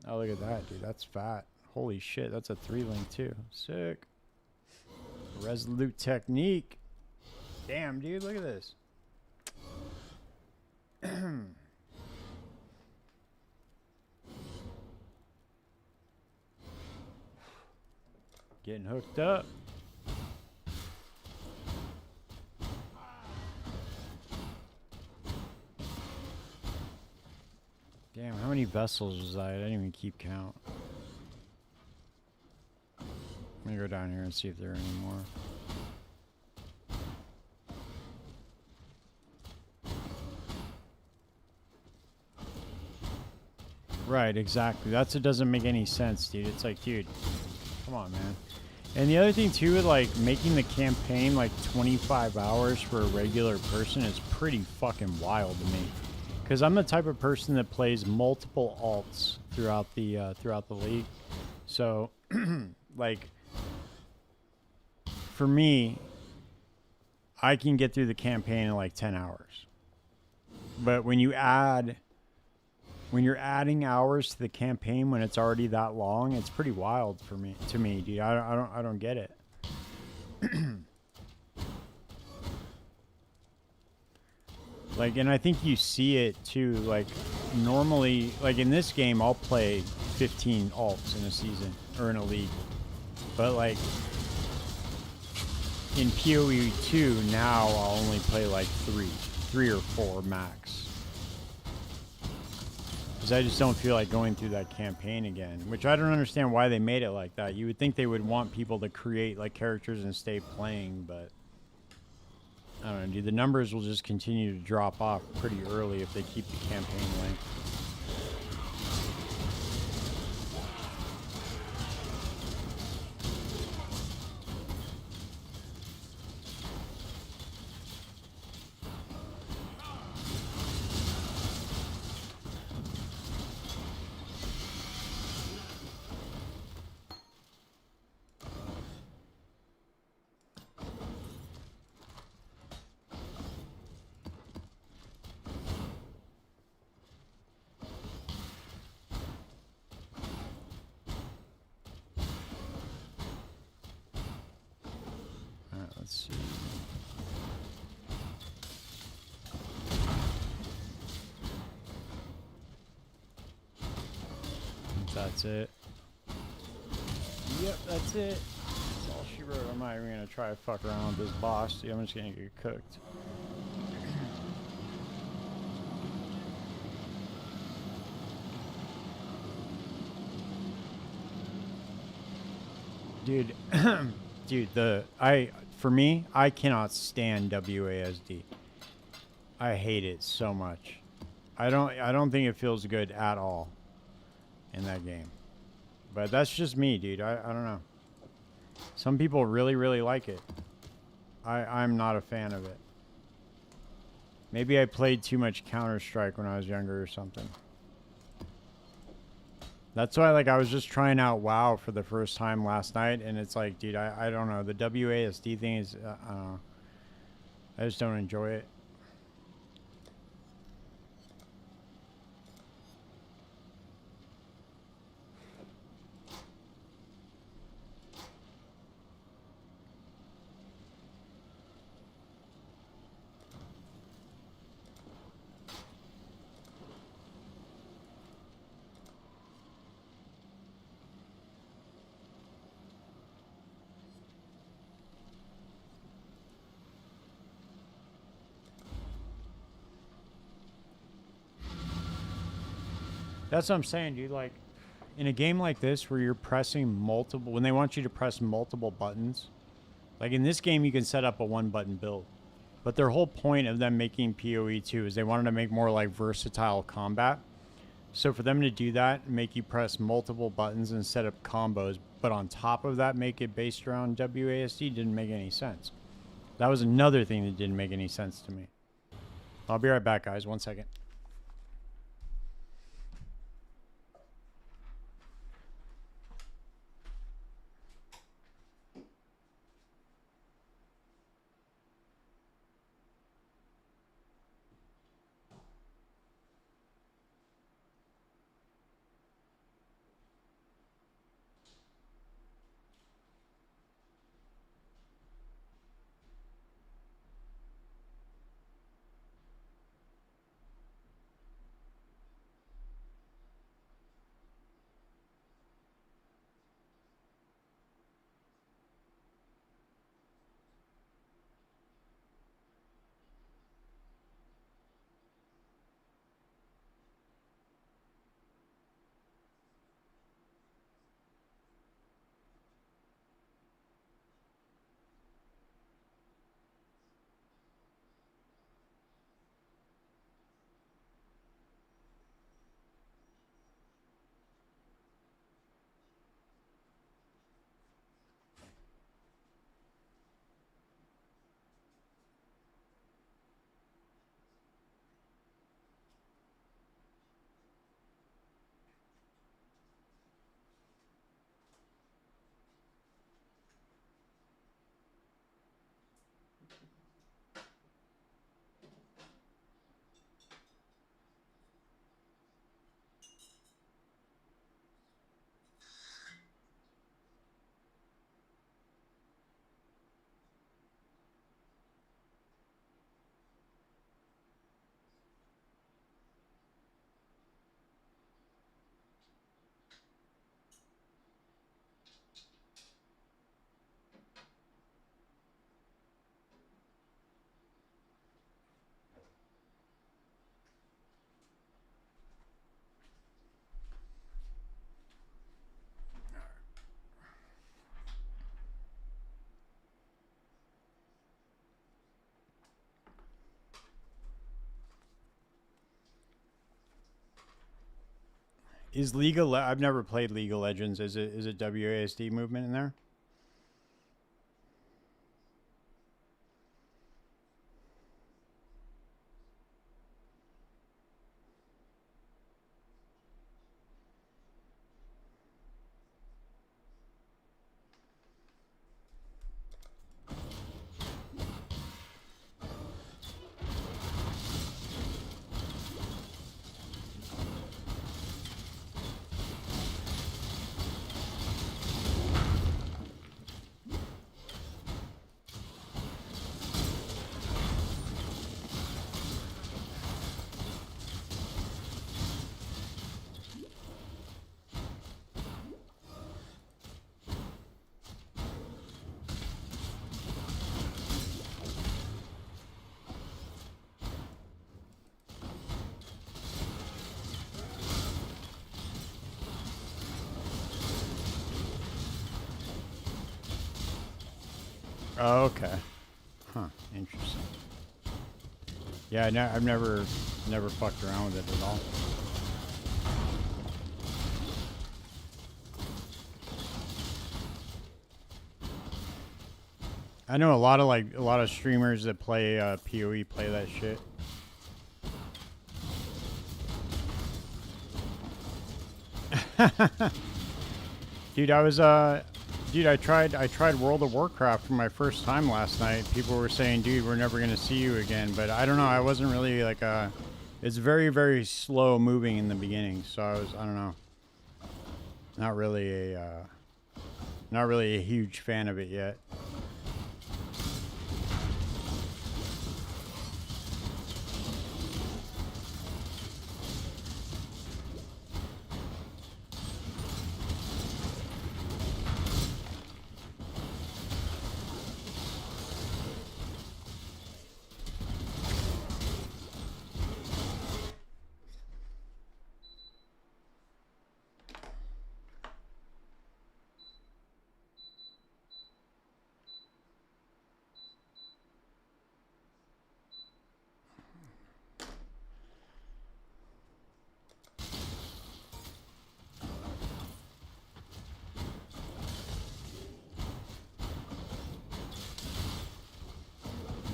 Oh, look at that, dude. That's fat. Holy shit, that's a 3-link too. Sick. Resolute technique. Damn, dude, look at this. Getting hooked up. Damn, how many vessels was I? I didn't even keep count. I'm gonna go down here and see if there are any more. Right, exactly. It doesn't make any sense, dude. It's like, dude, come on, man. And the other thing too, with like making the campaign like 25 hours for a regular person is pretty fucking wild to me. Because I'm the type of person that plays multiple alts throughout the league. So, like, for me, I can get through the campaign in like 10 hours. But when you're adding hours to the campaign when it's already that long, it's pretty wild for me, dude. I don't get it. Like, and I think you see it too. Like, normally, like in this game, I'll play 15 alts in a season or in a league. But like in PoE 2 now, I'll only play like three or four max. Because I just don't feel like going through that campaign again, which I don't understand why they made it like that. You would think they would want people to create like characters and stay playing, but I don't know, dude. The numbers will just continue to drop off pretty early if they keep the campaign length. Let's see. That's it. Yep, that's it. That's all she wrote. I'm not even gonna try to fuck around with this boss. Dude, I'm just gonna get cooked. Dude, dude, for me, I cannot stand WASD. I hate it so much. I don't think it feels good at all in that game. But that's just me, dude. I don't know. Some people really, really like it. I'm not a fan of it. Maybe I played too much Counter-Strike when I was younger or something. That's why, like, I was just trying out WoW for the first time last night, and it's like, dude, I don't know. The WASD thing is, I don't know. I just don't enjoy it. That's what I'm saying, dude. Like, in a game like this where you're pressing multiple, when they want you to press multiple buttons, like in this game, you can set up a one-button build. But their whole point of them making PoE 2 is they wanted to make more like versatile combat. So for them to do that, make you press multiple buttons and set up combos, but on top of that, make it based around WASD didn't make any sense. That was another thing that didn't make any sense to me. I'll be right back, guys. 1 second. Is I've never played League of Legends. Is it WASD movement in there? Oh, okay. Huh. Interesting. Yeah, I've never fucked around with it at all. I know a lot of streamers that play PoE play that shit. Dude, I tried World of Warcraft for my first time last night. People were saying, "Dude, we're never gonna see you again." But I don't know. I wasn't really like a. It's very very slow moving in the beginning, so I don't know. Not really a huge fan of it yet.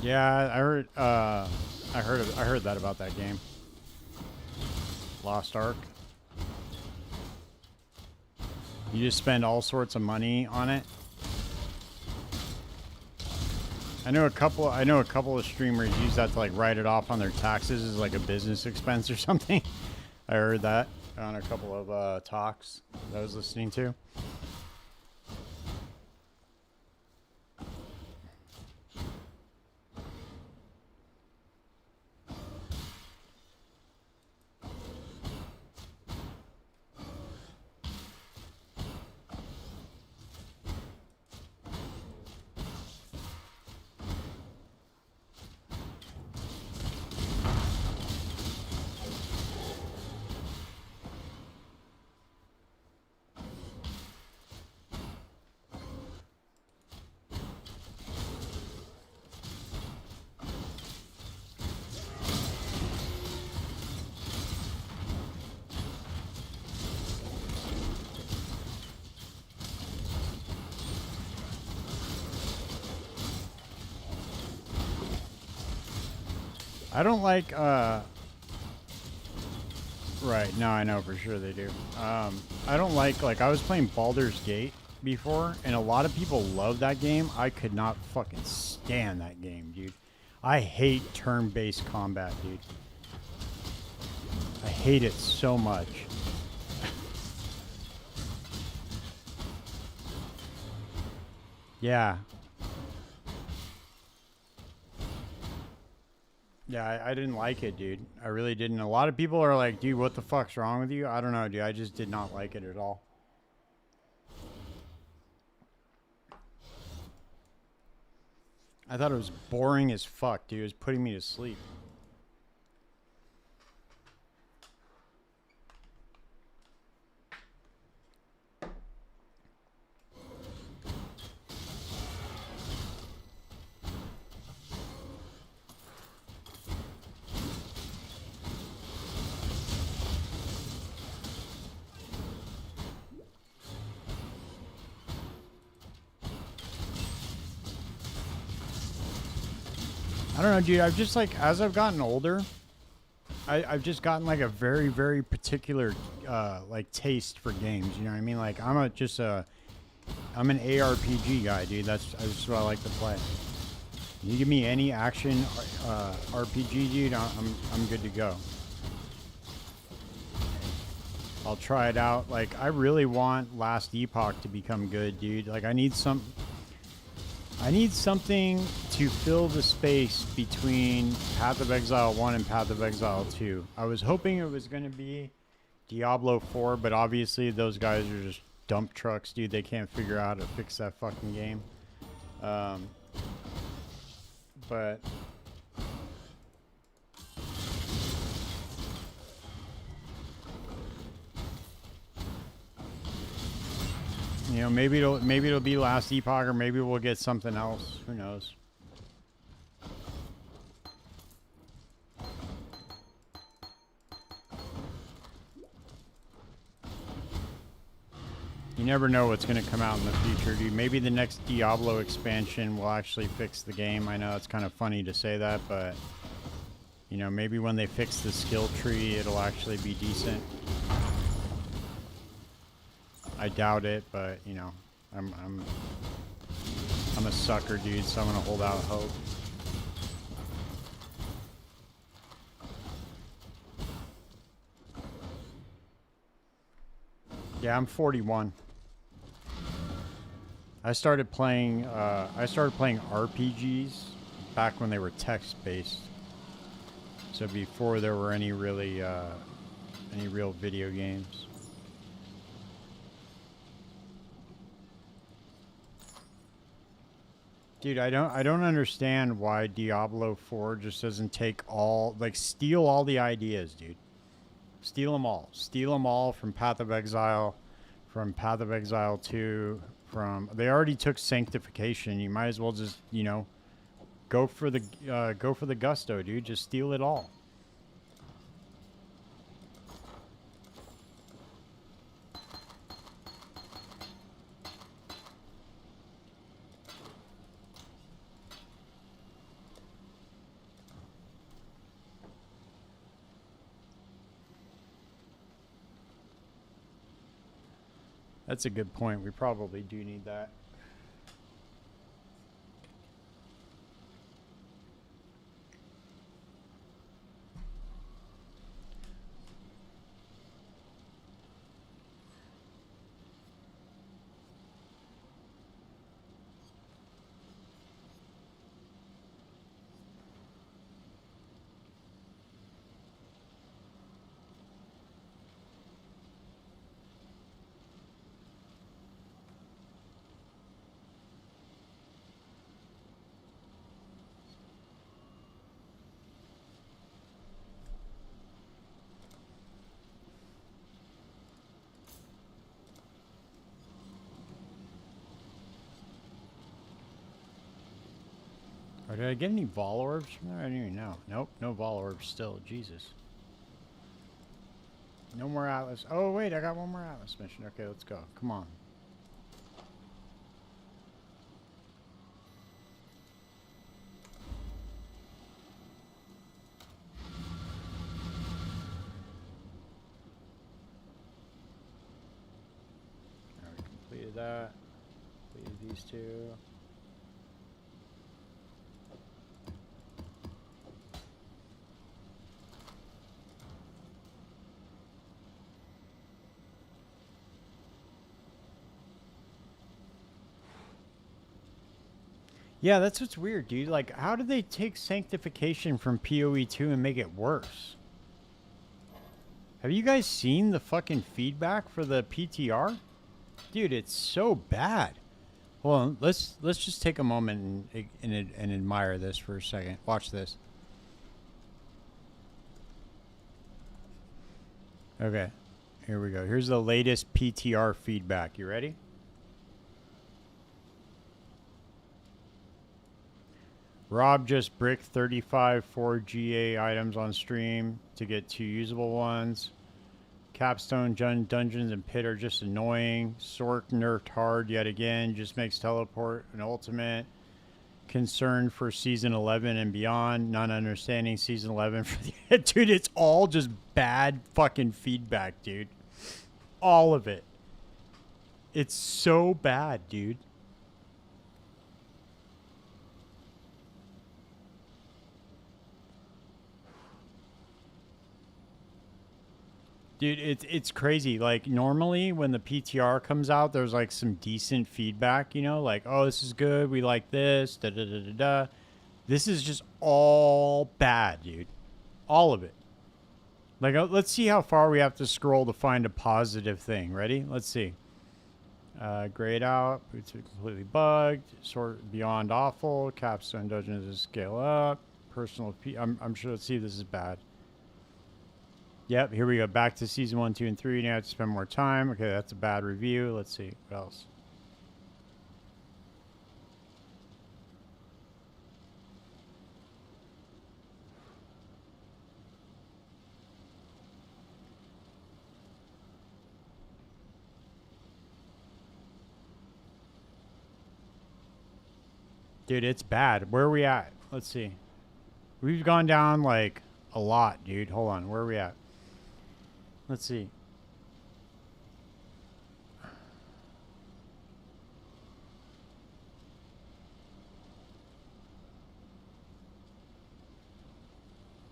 Yeah, I heard that about that game. Lost Ark. You just spend all sorts of money on it. I know a couple of streamers use that to like write it off on their taxes as like a business expense or something. I heard that on a couple of talks that I was listening to. I don't like, right, no, I know for sure they do. I don't like I was playing Baldur's Gate before, and a lot of people love that game. I could not fucking stand that game, dude. I hate turn-based combat, dude. I hate it so much. Yeah. Yeah, I didn't like it, dude. I really didn't. A lot of people are like, dude, what the fuck's wrong with you? I don't know, dude. I just did not like it at all. I thought it was boring as fuck, dude. It was putting me to sleep. I don't know, dude. I've just like, as I've gotten older, I've just gotten like a very, very particular like taste for games. You know what I mean? Like I'm an ARPG guy, dude. That's what I like to play. You give me any action RPG, dude, I'm good to go. I'll try it out. Like I really want Last Epoch to become good, dude. Like I need something to fill the space between Path of Exile 1 and Path of Exile 2. I was hoping it was going to be Diablo 4, but obviously those guys are just dump trucks, dude. They can't figure out how to fix that fucking game. But you know, maybe it'll be Last Epoch, or maybe we'll get something else. Who knows? You never know what's going to come out in the future, dude. Maybe the next Diablo expansion will actually fix the game. I know it's kind of funny to say that, but you know, maybe when they fix the skill tree, it'll actually be decent. I doubt it, but you know, I'm a sucker, dude, so I'm gonna hold out hope. Yeah, I'm 41. I started playing RPGs back when they were text-based. So before there were any real video games. Dude, I don't understand why Diablo 4 just doesn't take steal all the ideas, dude. Steal them all. Steal them all from Path of Exile, from Path of Exile 2, they already took Sanctification. You might as well just, you know, go for the gusto, dude. Just steal it all. That's a good point. We probably do need that. Or did I get any Vol Orbs from there? I don't even know. Nope, no Vol Orbs still. Jesus. No more Atlas. Oh, wait, I got one more Atlas mission. Okay, let's go. Come on. Alright, completed that. Completed these two. Yeah, that's what's weird, dude. Like, how did they take Sanctification from PoE 2 and make it worse? Have you guys seen the fucking feedback for the PTR? Dude, it's so bad. Well, let's just take a moment and admire this for a second. Watch this. Okay, here we go. Here's the latest PTR feedback. You ready? Rob just bricked 35 4GA items on stream to get 2 usable ones. Capstone, Dungeons, and Pit are just annoying. Sork nerfed hard yet again. Just makes teleport an ultimate. concerned for season 11 and beyond, not understanding season 11 for the dude, it's all just bad fucking feedback, dude. All of it. It's so bad, dude. Dude, it's crazy. Like, normally when the PTR comes out, there's like some decent feedback, you know, like, oh, this is good, we like this, da da da da da. This is just all bad, dude. All of it. Like, let's see how far we have to scroll to find a positive thing. Ready? Let's see. Grayed out. Boots are completely bugged. Sort beyond awful. Capstone dungeons is scale up. Personal. I'm sure. Let's see if this is bad. Yep, here we go. Back to season 1, 2, and 3. Now I have to spend more time. Okay, that's a bad review. Let's see. What else? Dude, it's bad. Where are we at? Let's see. We've gone down like a lot, dude. Hold on. Where are we at? Let's see.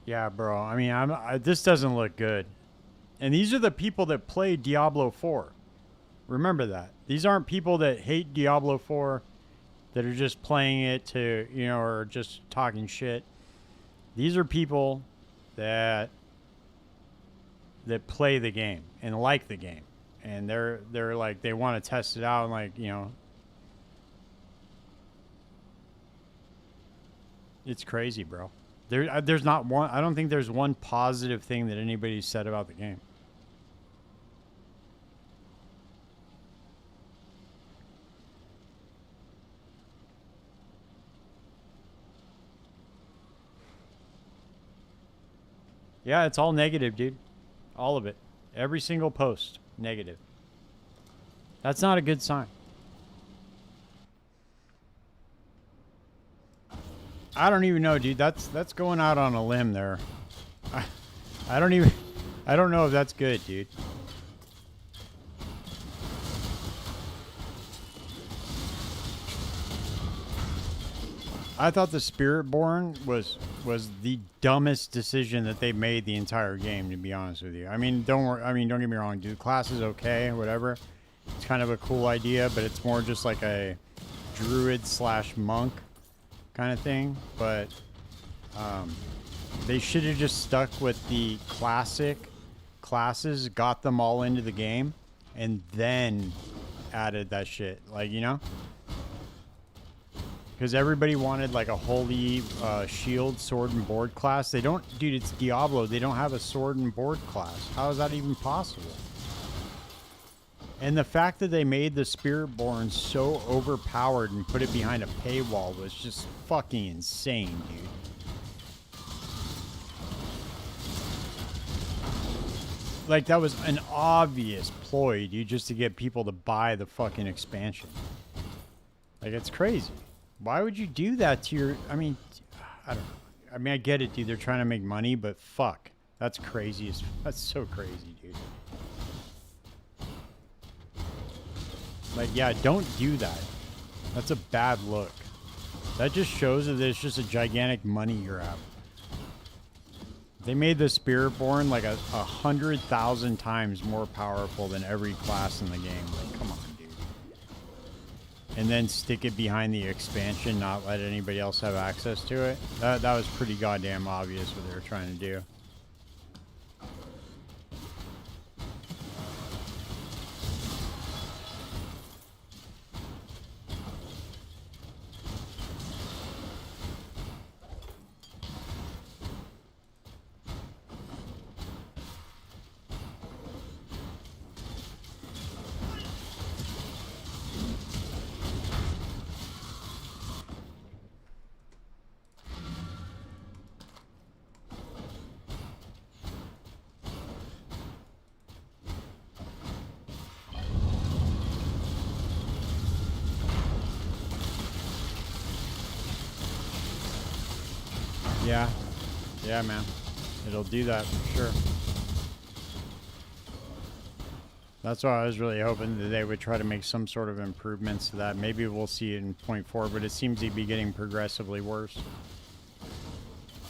Yeah, bro. I mean, this doesn't look good. And these are the people that play Diablo 4. Remember that. These aren't people that hate Diablo 4 that are just playing it to, you know, or just talking shit. These are people that play the game and like the game. And they're like, they want to test it out and, like, you know, it's crazy, bro. There's not one. I don't think there's one positive thing that anybody said about the game. Yeah, it's all negative, dude. All of it. Every single post, negative. That's not a good sign. I don't even know, dude. That's going out on a limb there. I don't know if that's good, dude. I thought the Spiritborn was the dumbest decision that they made the entire game, to be honest with you. I mean, don't get me wrong, dude. The class is okay, whatever. It's kind of a cool idea, but it's more just like a druid / monk kind of thing. But they should have just stuck with the classic classes, got them all into the game, and then added that shit. Like, you know? Because everybody wanted like a holy shield, sword, and board class. They don't, dude, it's Diablo. They don't have a sword and board class. How is that even possible? And the fact that they made the Spiritborn so overpowered and put it behind a paywall was just fucking insane, dude. Like, that was an obvious ploy, dude, just to get people to buy the fucking expansion. Like, it's crazy. Why would you do that to your... I mean, I don't know. I mean, I get it, dude. They're trying to make money, but fuck. That's crazy. That's so crazy, dude. Like, yeah, don't do that. That's a bad look. That just shows that it's just a gigantic money grab. They made the Spiritborn like 100,000 times more powerful than every class in the game. Like, come on. And then stick it behind the expansion, not let anybody else have access to it. That was pretty goddamn obvious what they were trying to do. Yeah. Yeah, man. It'll do that for sure. That's why I was really hoping that they would try to make some sort of improvements to that. Maybe we'll see it in point 4, but it seems to be getting progressively worse.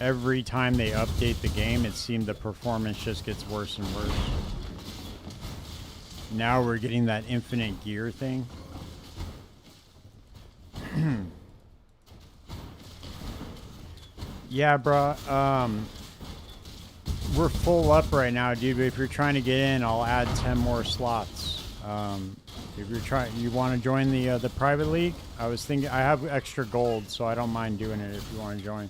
Every time they update the game, it seemed the performance just gets worse and worse. Now we're getting that infinite gear thing. Yeah, bro. We're full up right now, dude. But if you're trying to get in, I'll add 10 more slots. If you're trying, you want to join the private league? I was thinking I have extra gold, so I don't mind doing it if you want to join.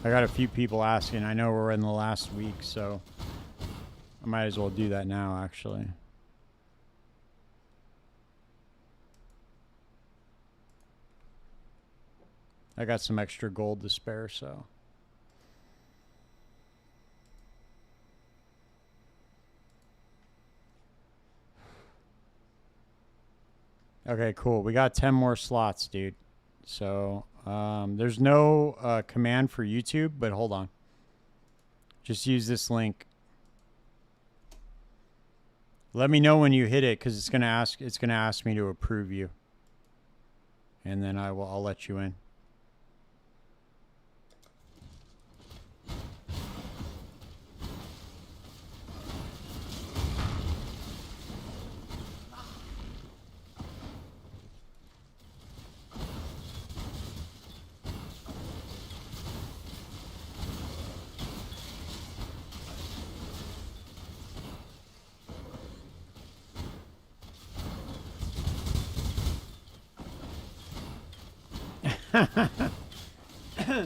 I got a few people asking. I know we're in the last week, so I might as well do that now, actually. I got some extra gold to spare, so. Okay, cool. We got 10 more slots, dude. So, there's no command for YouTube, but hold on. Just use this link. Let me know when you hit it, because it's gonna ask me to approve you. And then I'll let you in.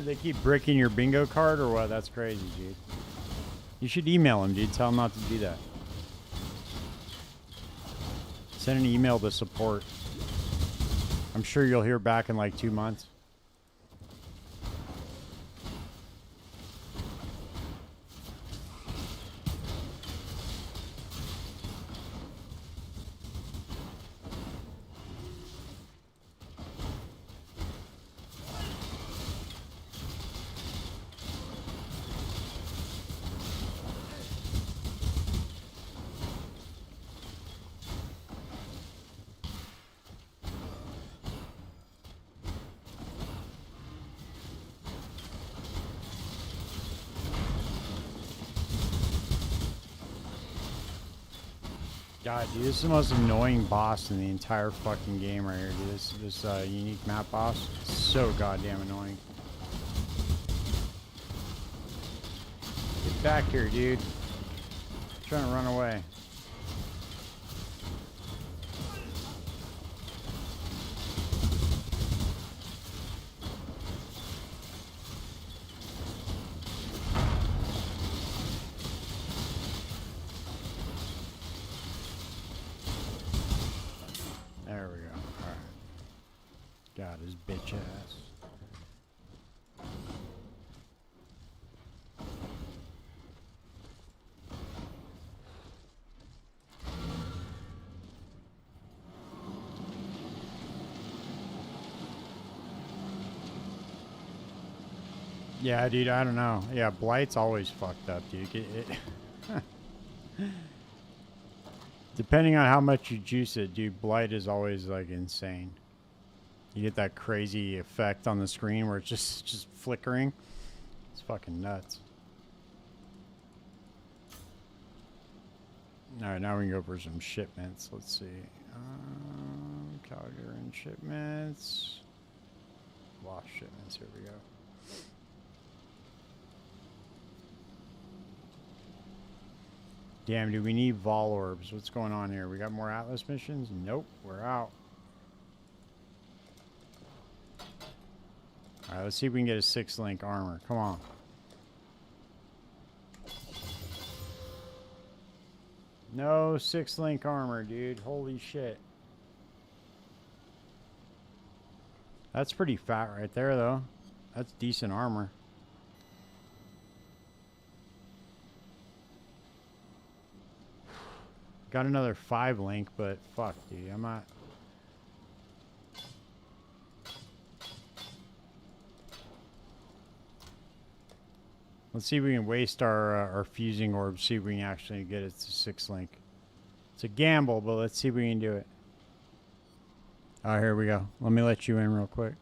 They keep bricking your bingo card or what? That's crazy, dude. You should email him, dude. Tell him not to do that. Send an email to support. I'm sure you'll hear back in like 2 months. God, dude, this is the most annoying boss in the entire fucking game right here, dude. This unique map boss. It's so goddamn annoying. Get back here, dude. I'm trying to run away. There we go. Alright. God, his bitch ass. Yeah, dude, I don't know. Yeah, Blight's always fucked up, dude. Depending on how much you juice it, dude, Blight is always, like, insane. You get that crazy effect on the screen where it's just flickering. It's fucking nuts. Alright, now we can go for some shipments. Let's see. Calgary and shipments. Lost shipments. Here we go. Damn, do we need Vol Orbs? What's going on here? We got more Atlas missions? Nope, we're out. Alright, let's see if we can get a 6-link armor. Come on. No 6-link armor, dude. Holy shit. That's pretty fat right there, though. That's decent armor. Got another 5-link, but fuck, dude. I'm not... Let's see if we can waste our fusing orb. See if we can actually get it to 6 link. It's a gamble, but let's see if we can do it. Oh, here we go. Let me let you in real quick.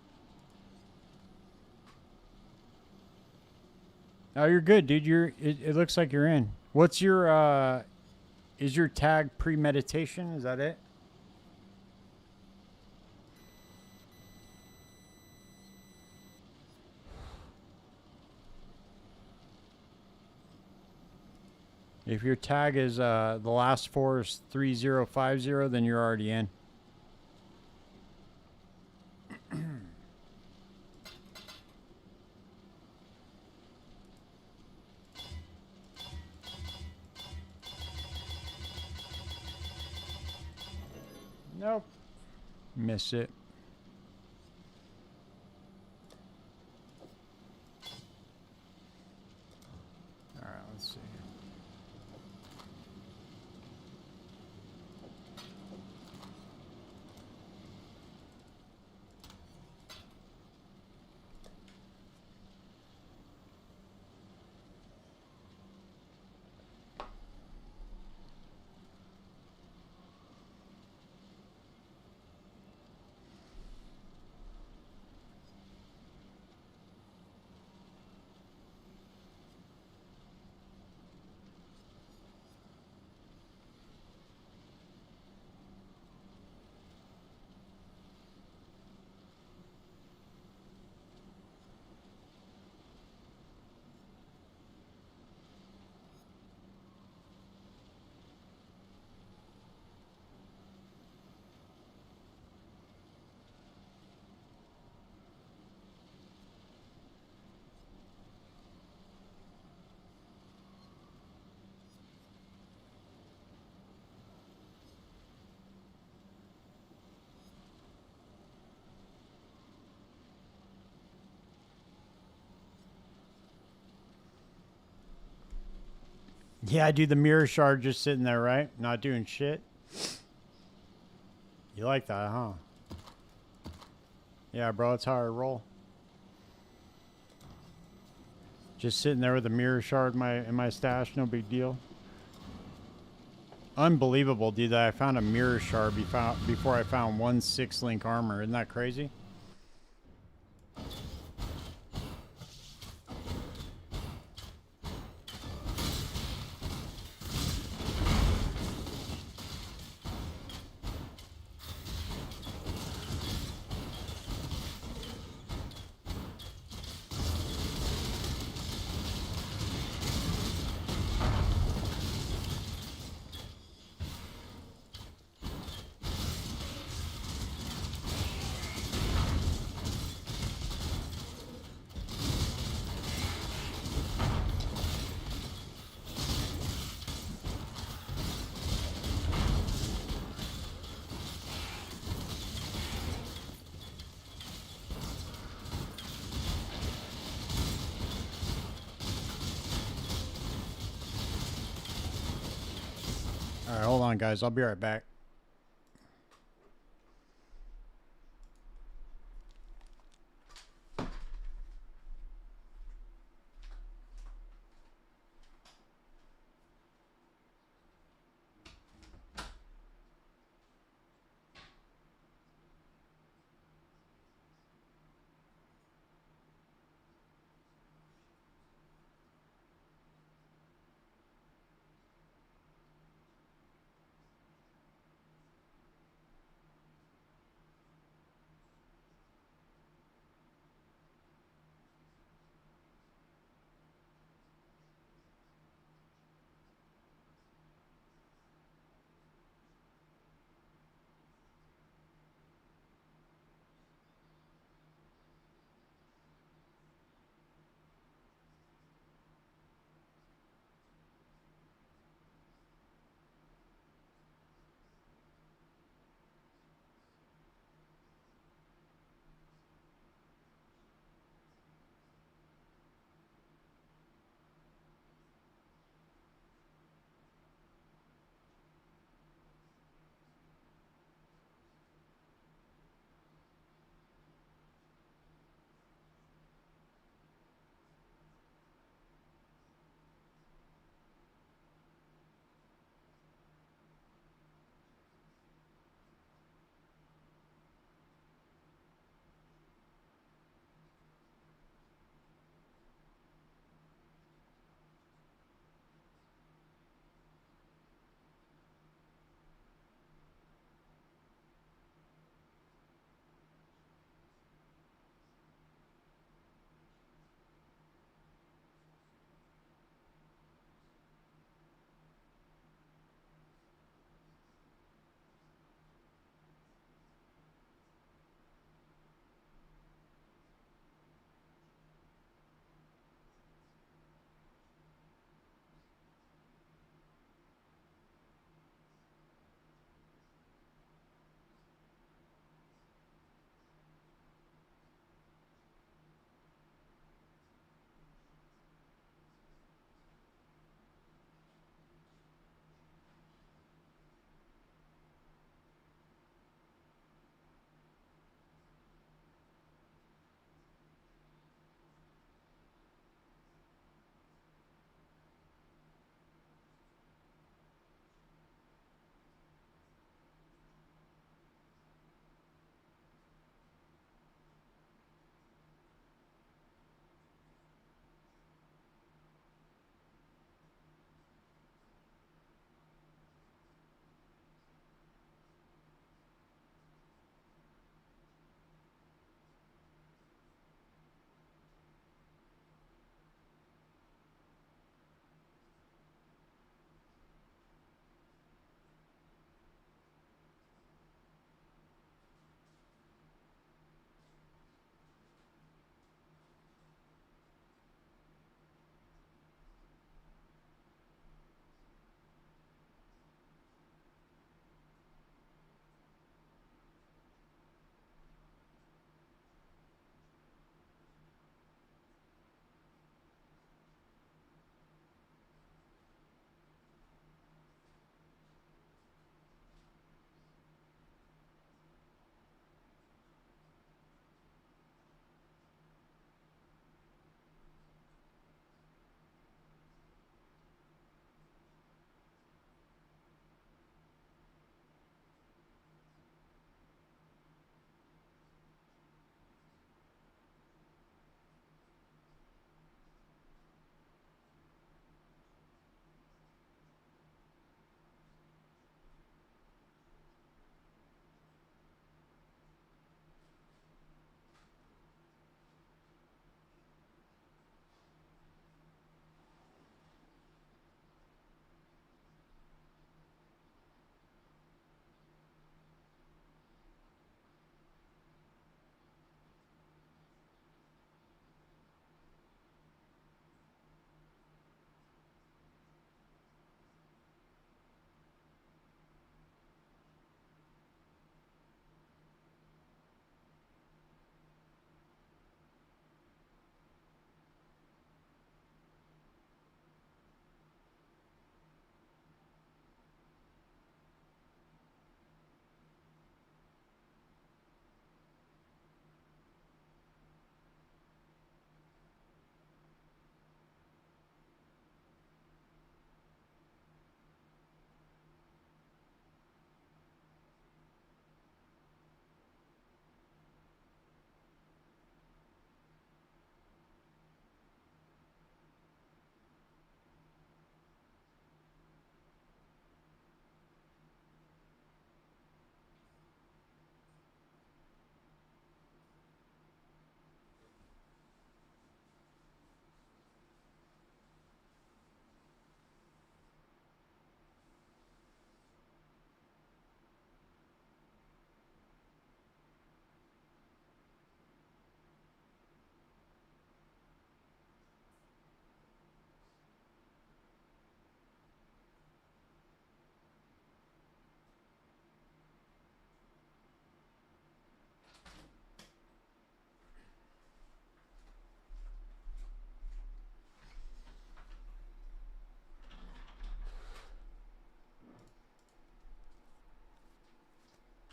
Oh, you're good, dude. It looks like you're in. What's your is your tag premeditation? Is that it? If your tag is the last 4 is 3050, then you're already in. Nope. Miss it. All right, let's see. Yeah, dude, the mirror shard just sitting there, right? Not doing shit. You like that, huh? Yeah, bro, it's how I roll. Just sitting there with a mirror shard in my stash, no big deal. Unbelievable, dude, that I found a mirror shard before I found 1 6-link armor. Isn't that crazy? All right, hold on, guys. I'll be right back.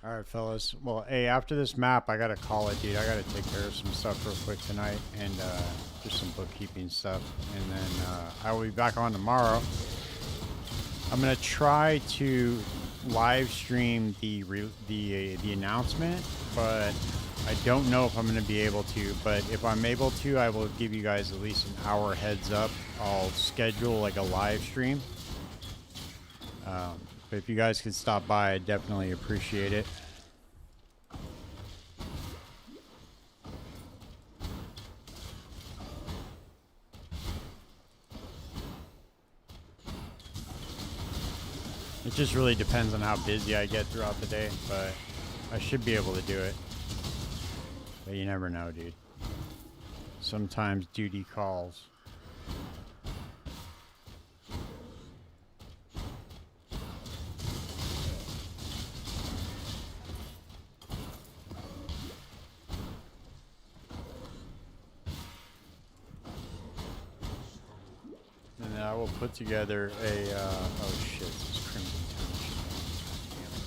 All right, fellas. Well, hey, after this map, I gotta call it, dude. I gotta take care of some stuff real quick tonight, and just some bookkeeping stuff, and then I will be back on tomorrow. I'm gonna try to live stream the announcement, but I don't know if I'm gonna be able to. But if I'm able to, I will give you guys at least an hour heads up. I'll schedule like a live stream. But if you guys could stop by, I'd definitely appreciate it. It just really depends on how busy I get throughout the day, but I should be able to do it. But you never know, dude. Sometimes duty calls. And then I will put together a, oh shit, this is Crimson Township. Damn it.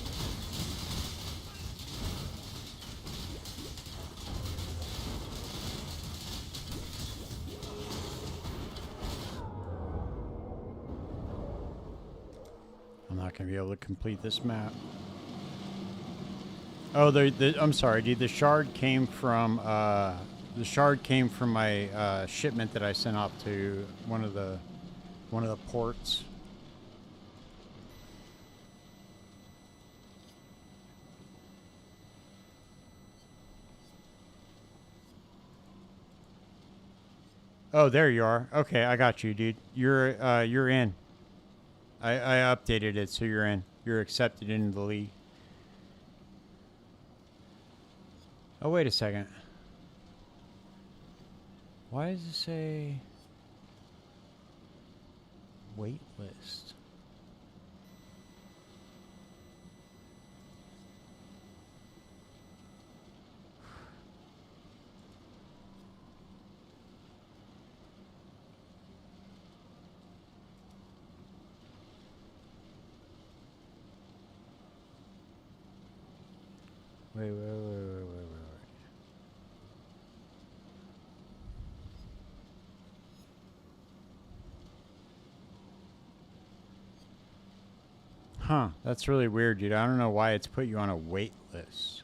I'm not going to be able to complete this map. Oh, I'm sorry, dude. The shard came from my shipment that I sent off to one of the ports. Oh, there you are. Okay, I got you, dude. You're in. I updated it, so you're in. You're accepted into the league. Oh, wait a second. Why does it say wait list? Wait. Huh, that's really weird, dude. I don't know why it's put you on a wait list.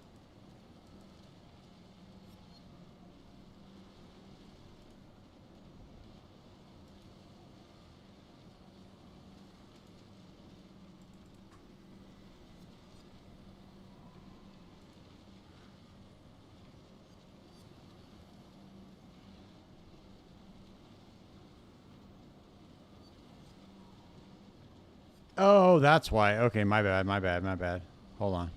Oh, that's why. Okay, my bad. Hold on.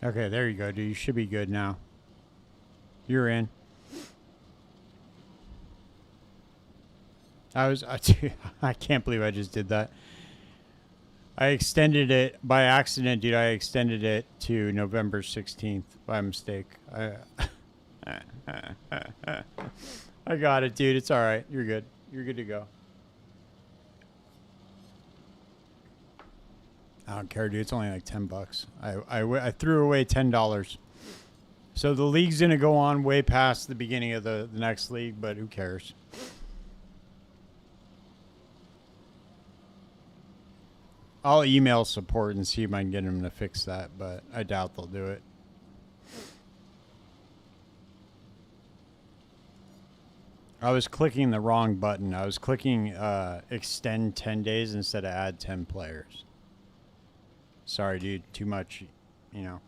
Okay, there you go, dude. You should be good now. You're in. I can't believe I just did that. I extended it by accident, dude. I extended it to November 16th by mistake. I got it, dude. It's all right. You're good. You're good to go. I don't care, dude. It's only like $10. I threw away $10. So the league's gonna go on way past the beginning of the next league, but who cares? I'll email support and see if I can get them to fix that, but I doubt they'll do it. I was clicking the wrong button. I was clicking extend 10 days instead of add 10 players. Sorry, dude. Too much, you know.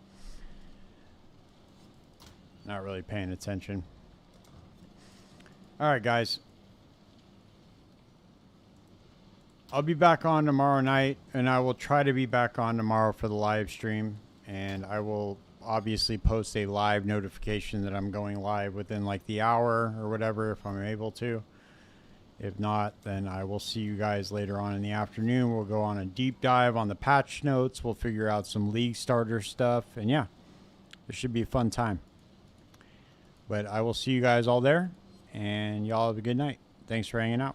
Not really paying attention. All right, guys. I'll be back on tomorrow night, and I will try to be back on tomorrow for the live stream. And I will obviously post a live notification that I'm going live within like the hour or whatever if I'm able to. If not, then I will see you guys later on in the afternoon. We'll go on a deep dive on the patch notes. We'll figure out some league starter stuff. And yeah, it should be a fun time. But I will see you guys all there. And y'all have a good night. Thanks for hanging out.